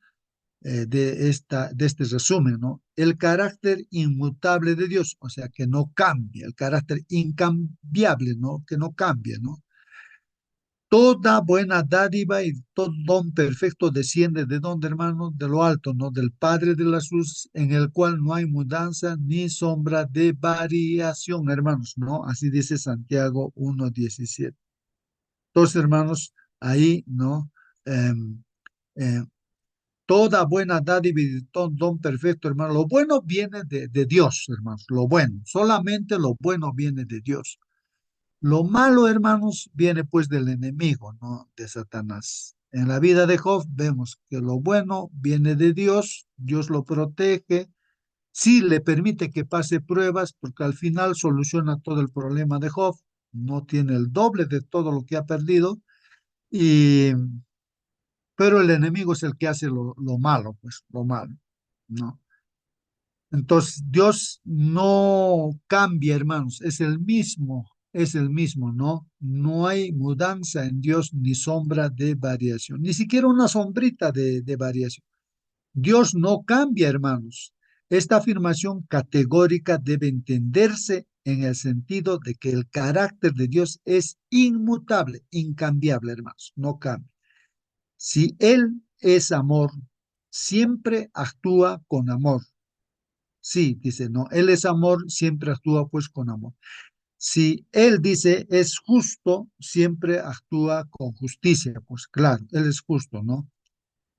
de este resumen, ¿no? El carácter inmutable de Dios, o sea, que no cambia, el carácter incambiable, ¿no? Que no cambia, ¿no? Toda buena dádiva y todo don perfecto desciende de donde, hermano, de lo alto, ¿no? Del Padre de las luces, en el cual no hay mudanza ni sombra de variación, hermanos, ¿no? Así dice Santiago 1:17. Entonces, hermanos, ahí, ¿no? Em, eh, Toda buena dádiva y todo don perfecto, hermano. Lo bueno viene de Dios, hermanos. Lo bueno, solamente lo bueno viene de Dios. Lo malo, hermanos, viene pues del enemigo, ¿no? De Satanás. En la vida de Job vemos que lo bueno viene de Dios, Dios lo protege, sí le permite que pase pruebas, porque al final soluciona todo el problema de Job, no tiene el doble de todo lo que ha perdido, y, pero el enemigo es el que hace lo malo, pues lo malo, ¿no? Entonces, Dios no cambia, hermanos, es el mismo, ¿no? No hay mudanza en Dios ni sombra de variación, ni siquiera una sombrita de variación. Dios no cambia, hermanos. Esta afirmación categórica debe entenderse en el sentido de que el carácter de Dios es inmutable, incambiable, hermanos, no cambia. Si Él es amor, siempre actúa con amor. Sí, dice, no, Él es amor, siempre actúa pues con amor. Si Él dice es justo, siempre actúa con justicia, pues claro, Él es justo, ¿no?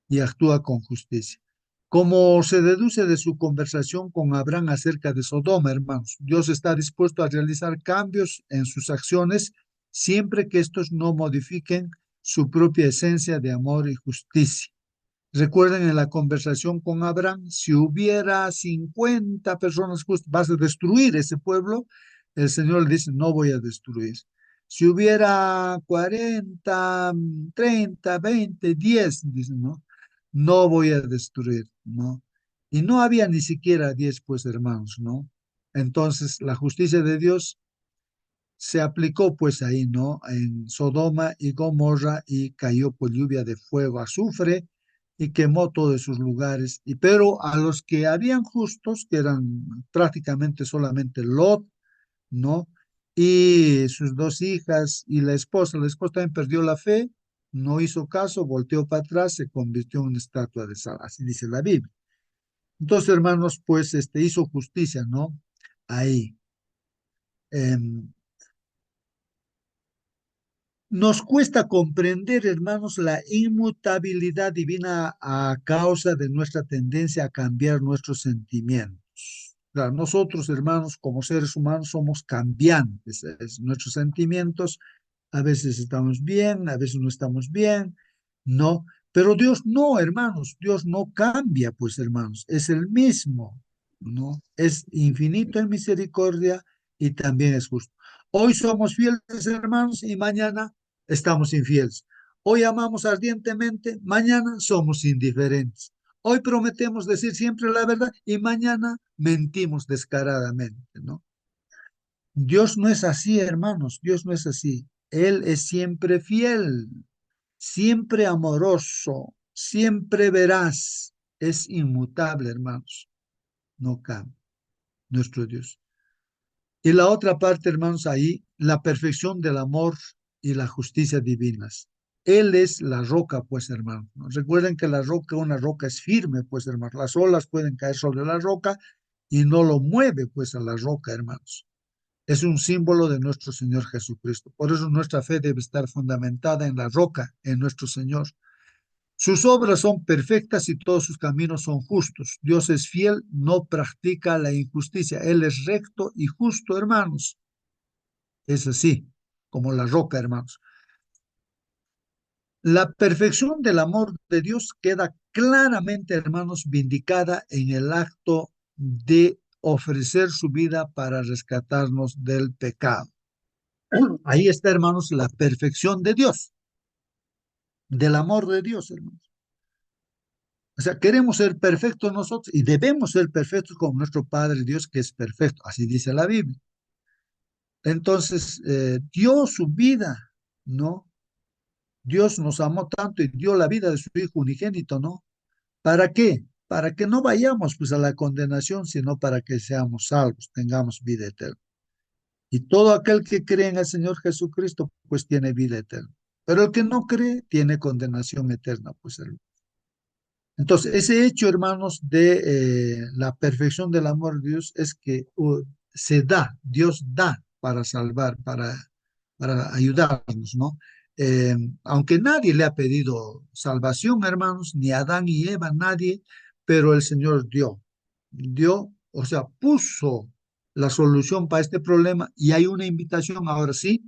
Y actúa con justicia. Como se deduce de su conversación con Abraham acerca de Sodoma, hermanos, Dios está dispuesto a realizar cambios en sus acciones siempre que estos no modifiquen su propia esencia de amor y justicia. Recuerden en la conversación con Abraham, si hubiera 50 personas justas, vas a destruir ese pueblo, el Señor le dice, no voy a destruir. Si hubiera 40, 30, 20, 10, dice, no, no voy a destruir, ¿no? Y no había ni siquiera 10, pues, hermanos, ¿no? Entonces, la justicia de Dios se aplicó, pues, ahí, ¿no? En Sodoma y Gomorra y cayó por lluvia de fuego, azufre, y quemó todos sus lugares. Pero a los que habían justos, que eran prácticamente solamente Lot, ¿no? Y sus dos hijas y la esposa también perdió la fe, no hizo caso, volteó para atrás, se convirtió en una estatua de sal, así dice la Biblia. Entonces, hermanos, pues hizo justicia, ¿no? Ahí. Em, Nos cuesta comprender, hermanos, la inmutabilidad divina a causa de nuestra tendencia a cambiar nuestros sentimientos. Claro, nosotros, hermanos, como seres humanos, somos cambiantes. Nuestros sentimientos, a veces estamos bien, a veces no estamos bien, ¿no? Pero Dios no, hermanos, Dios no cambia, pues, hermanos, es el mismo, ¿no? Es infinito en misericordia y también es justo. Hoy somos fieles, hermanos, y mañana estamos infieles. Hoy amamos ardientemente, mañana somos indiferentes. Hoy prometemos decir siempre la verdad y mañana mentimos descaradamente, ¿no? Dios no es así, hermanos, Dios no es así. Él es siempre fiel, siempre amoroso, siempre veraz. Es inmutable, hermanos. No cambia nuestro Dios. Y la otra parte, hermanos, ahí, la perfección del amor y la justicia divinas. Él es la roca, pues, hermanos. Recuerden que la roca, una roca es firme, pues, hermanos. Las olas pueden caer sobre la roca y no lo mueve, pues, a la roca, hermanos. Es un símbolo de nuestro Señor Jesucristo. Por eso nuestra fe debe estar fundamentada en la roca, en nuestro Señor. Sus obras son perfectas y todos sus caminos son justos. Dios es fiel, no practica la injusticia. Él es recto y justo, hermanos. Es así, como la roca, hermanos. La perfección del amor de Dios queda claramente, hermanos, vindicada en el acto de ofrecer su vida para rescatarnos del pecado. Ahí está, hermanos, la perfección de Dios, del amor de Dios, hermanos. O sea, queremos ser perfectos nosotros y debemos ser perfectos como nuestro Padre Dios, que es perfecto. Así dice la Biblia. Entonces, dio su vida, ¿no? Dios nos amó tanto y dio la vida de su Hijo unigénito, ¿no? ¿Para qué? Para que no vayamos pues a la condenación, sino para que seamos salvos, tengamos vida eterna. Y todo aquel que cree en el Señor Jesucristo, pues tiene vida eterna. Pero el que no cree, tiene condenación eterna, pues hermano. Entonces, ese hecho, hermanos, de la perfección del amor de Dios es que se da, Dios da para salvar, para ayudarnos, ¿no? Aunque nadie le ha pedido salvación, hermanos, ni Adán y Eva, nadie, pero el Señor dio, o sea, puso la solución para este problema y hay una invitación ahora sí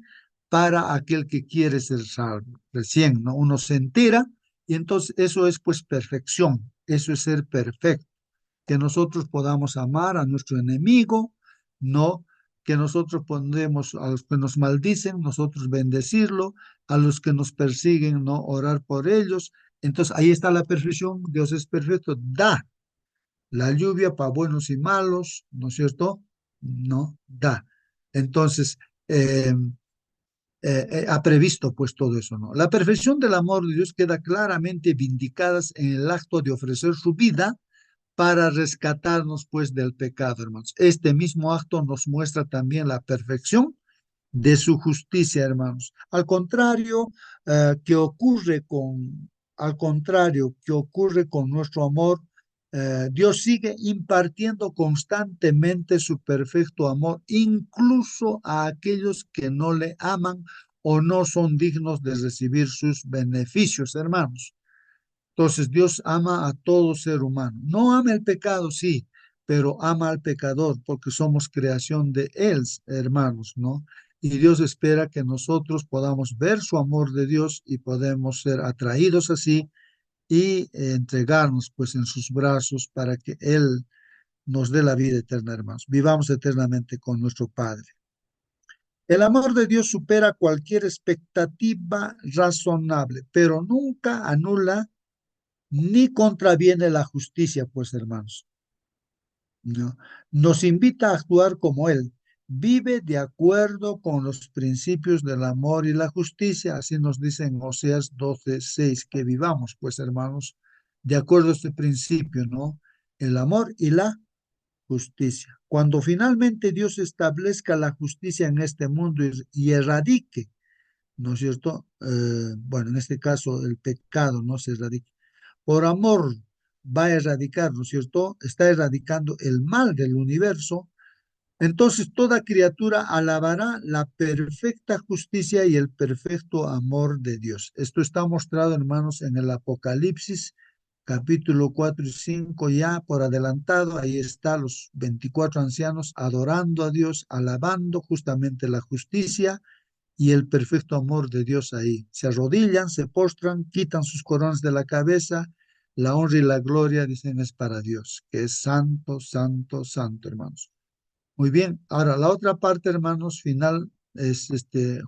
para aquel que quiere ser salvo. Recién, ¿no? Uno se entera y entonces eso es pues perfección, eso es ser perfecto, que nosotros podamos amar a nuestro enemigo, ¿no? Que nosotros podemos, a los que nos maldicen, nosotros bendecirlo, a los que nos persiguen, ¿no? Orar por ellos. Entonces ahí está la perfección, Dios es perfecto, da la lluvia para buenos y malos, ¿no es cierto? No, da. Entonces, ha previsto pues todo eso, ¿no? La perfección del amor de Dios queda claramente vindicada en el acto de ofrecer su vida para rescatarnos pues del pecado, hermanos. Este mismo acto nos muestra también la perfección de su justicia, hermanos. Al contrario que ocurre con nuestro amor, Dios sigue impartiendo constantemente su perfecto amor, incluso a aquellos que no le aman o no son dignos de recibir sus beneficios, hermanos. Entonces Dios ama a todo ser humano. No ama el pecado, sí, pero ama al pecador porque somos creación de Él, hermanos, ¿no? Y Dios espera que nosotros podamos ver su amor de Dios y podemos ser atraídos así y entregarnos pues en sus brazos para que Él nos dé la vida eterna, hermanos. Vivamos eternamente con nuestro Padre. El amor de Dios supera cualquier expectativa razonable, pero nunca anula ni contraviene la justicia, pues hermanos. ¿No? Nos invita a actuar como Él. Vive de acuerdo con los principios del amor y la justicia. Así nos dice en Oseas 12:6, que vivamos, pues hermanos, de acuerdo a este principio, ¿no? El amor y la justicia. Cuando finalmente Dios establezca la justicia en este mundo y erradique, ¿no es cierto? Bueno, en este caso el pecado no se erradica por amor va a erradicar, ¿no es cierto? Está erradicando el mal del universo. Entonces toda criatura alabará la perfecta justicia y el perfecto amor de Dios. Esto está mostrado, hermanos, en el Apocalipsis, capítulo 4 y 5, ya por adelantado. Ahí están los 24 ancianos adorando a Dios, alabando justamente la justicia y el perfecto amor de Dios ahí. Se arrodillan, se postran, quitan sus coronas de la cabeza. La honra y la gloria, dicen, es para Dios, que es santo, santo, santo, hermanos. Muy bien, ahora la otra parte, hermanos, final es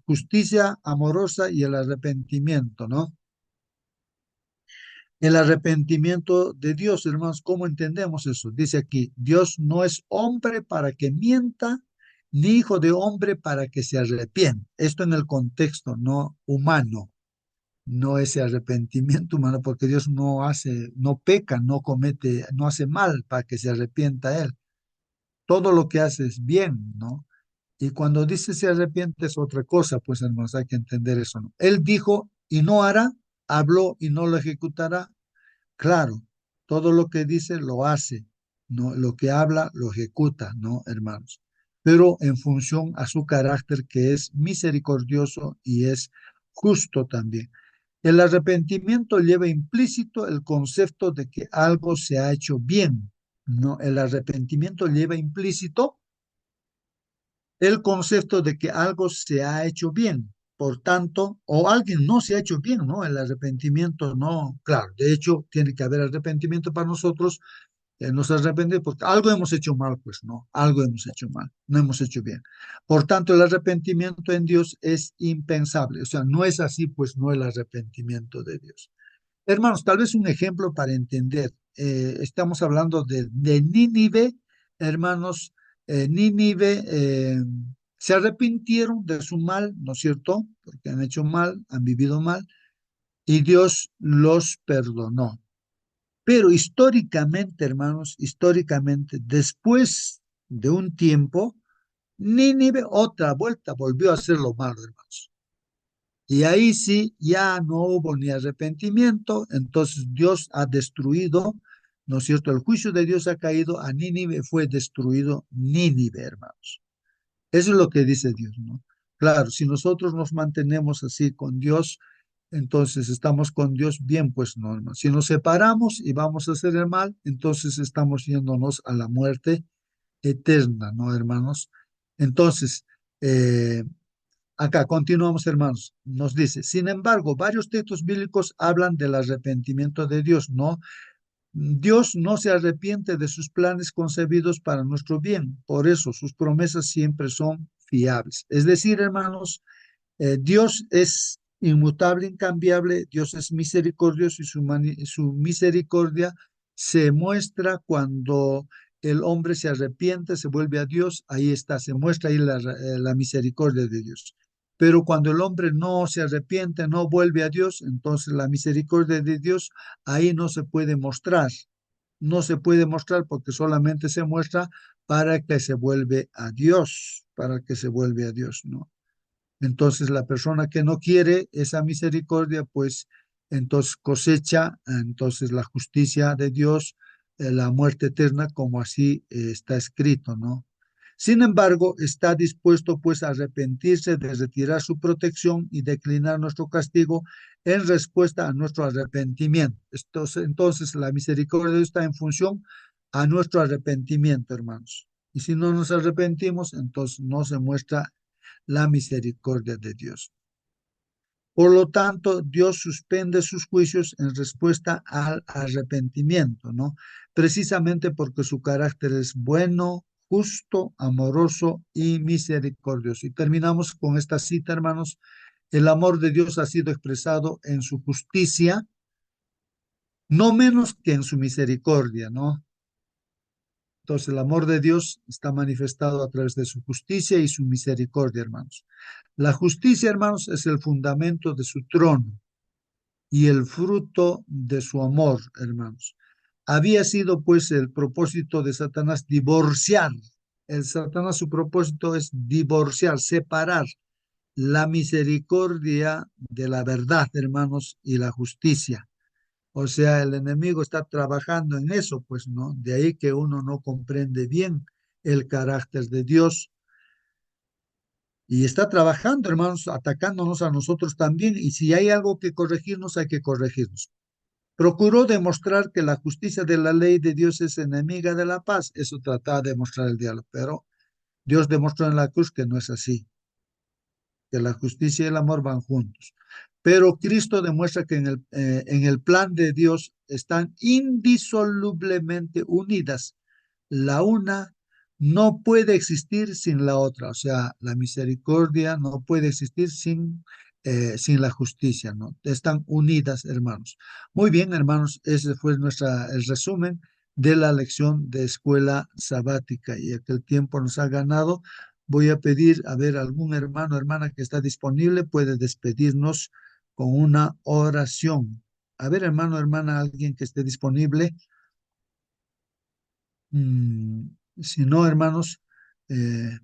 justicia amorosa y el arrepentimiento, ¿no? El arrepentimiento de Dios, hermanos, ¿cómo entendemos eso? Dice aquí, Dios no es hombre para que mienta, ni hijo de hombre para que se arrepienta. Esto en el contexto no humano, no ese arrepentimiento humano, porque Dios no hace, no peca, no comete, no hace mal para que se arrepienta Él. Todo lo que hace es bien, ¿no? Y cuando dice se arrepiente es otra cosa, pues hermanos, hay que entender eso, ¿no? Él dijo y no hará, habló y no lo ejecutará. Claro, todo lo que dice lo hace, ¿no? Lo que habla lo ejecuta, ¿no, hermanos? Pero en función a su carácter que es misericordioso y es justo también. El arrepentimiento lleva implícito el concepto de que algo se ha hecho bien, ¿no? El arrepentimiento lleva implícito el concepto de que algo se ha hecho bien. Por tanto, o alguien no se ha hecho bien, ¿no? El arrepentimiento no, claro, de hecho, tiene que haber arrepentimiento para nosotros, nos arrepentimos porque algo hemos hecho mal, pues no, algo hemos hecho mal, no hemos hecho bien. Por tanto, el arrepentimiento en Dios es impensable, o sea, no es así, pues no el arrepentimiento de Dios. Hermanos, tal vez un ejemplo para entender, estamos hablando de Nínive, hermanos, Nínive Se arrepintieron de su mal, ¿no es cierto? Porque han hecho mal, han vivido mal, y Dios los perdonó. Pero históricamente, hermanos, históricamente, después de un tiempo, Nínive otra vuelta volvió a hacer lo malo, hermanos. Y ahí sí, ya no hubo ni arrepentimiento, entonces Dios ha destruido, ¿no es cierto? El juicio de Dios ha caído a Nínive, fue destruido Nínive, hermanos. Eso es lo que dice Dios, ¿no? Claro, si nosotros nos mantenemos así con Dios, entonces estamos con Dios bien, pues no, hermano. Si nos separamos y vamos a hacer el mal, entonces estamos yéndonos a la muerte eterna, ¿no, hermanos? Entonces, eh, acá continuamos, hermanos. Nos dice, sin embargo, varios textos bíblicos hablan del arrepentimiento de Dios, ¿no? Dios no se arrepiente de sus planes concebidos para nuestro bien, por eso sus promesas siempre son fiables. Es decir, hermanos, Dios es inmutable, incambiable, Dios es misericordioso y su misericordia se muestra cuando el hombre se arrepiente, se vuelve a Dios, ahí está, se muestra ahí la misericordia de Dios. Pero cuando el hombre no se arrepiente, no vuelve a Dios, entonces la misericordia de Dios ahí no se puede mostrar. No se puede mostrar porque solamente se muestra para que se vuelve a Dios, para que se vuelve a Dios, ¿no? Entonces la persona que no quiere esa misericordia, pues entonces cosecha entonces la justicia de Dios, la muerte eterna, como así está escrito, ¿no? Sin embargo, está dispuesto pues a arrepentirse de retirar su protección y declinar nuestro castigo en respuesta a nuestro arrepentimiento. Entonces la misericordia de Dios está en función a nuestro arrepentimiento, hermanos. Y si no nos arrepentimos, entonces no se muestra la misericordia de Dios. Por lo tanto, Dios suspende sus juicios en respuesta al arrepentimiento, ¿no? Precisamente porque su carácter es bueno, justo, amoroso y misericordioso. Y terminamos con esta cita, hermanos. El amor de Dios ha sido expresado en su justicia, no menos que en su misericordia, ¿no? Entonces, el amor de Dios está manifestado a través de su justicia y su misericordia, hermanos. La justicia, hermanos, es el fundamento de su trono y el fruto de su amor, hermanos. Había sido, pues, el propósito de Satanás divorciar. El Satanás, su propósito es divorciar, separar la misericordia de la verdad, hermanos, y la justicia. O sea, el enemigo está trabajando en eso, pues, ¿no? De ahí que uno no comprende bien el carácter de Dios y está trabajando, hermanos, atacándonos a nosotros también. Y si hay algo que corregirnos, hay que corregirnos. Procuró demostrar que la justicia de la ley de Dios es enemiga de la paz. Eso trataba de demostrar el diablo, pero Dios demostró en la cruz que no es así, que la justicia y el amor van juntos. Pero Cristo demuestra que en el plan de Dios están indisolublemente unidas. La una no puede existir sin la otra, o sea, la misericordia no puede existir sin la justicia, ¿no? Están unidas, hermanos. Muy bien, hermanos, ese fue el resumen de la lección de escuela sabática y aquel tiempo nos ha ganado. Voy a pedir, a ver, algún hermano o hermana que está disponible puede despedirnos con una oración. A ver, hermano o hermana, alguien que esté disponible. Mm, si no, hermanos, eh,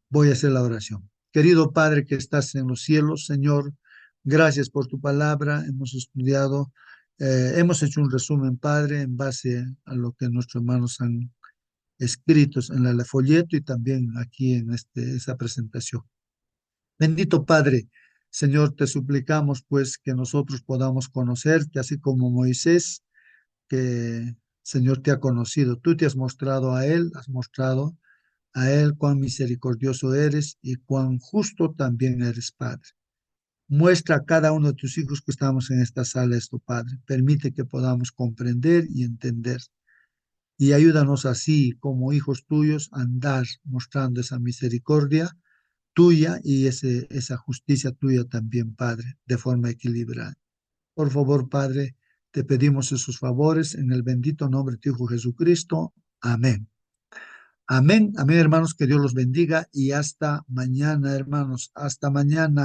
voy a hacer la oración. Querido Padre que estás en los cielos, Señor, gracias por tu palabra. Hemos estudiado, hemos hecho un resumen, Padre, en base a lo que nuestros hermanos han escrito en el folleto y también aquí en esa presentación. Bendito Padre, Señor, te suplicamos pues que nosotros podamos conocerte, así como Moisés, que Señor te ha conocido. Tú te has mostrado a él, has mostrado a él cuán misericordioso eres y cuán justo también eres, Padre. Muestra a cada uno de tus hijos que estamos en esta sala esto, Padre. Permite que podamos comprender y entender. Y ayúdanos así, como hijos tuyos, a andar mostrando esa misericordia tuya y esa justicia tuya también, Padre, de forma equilibrada. Por favor, Padre, te pedimos esos favores en el bendito nombre de tu Hijo Jesucristo. Amén. Amén, amén, hermanos, que Dios los bendiga y hasta mañana, hermanos, hasta mañana.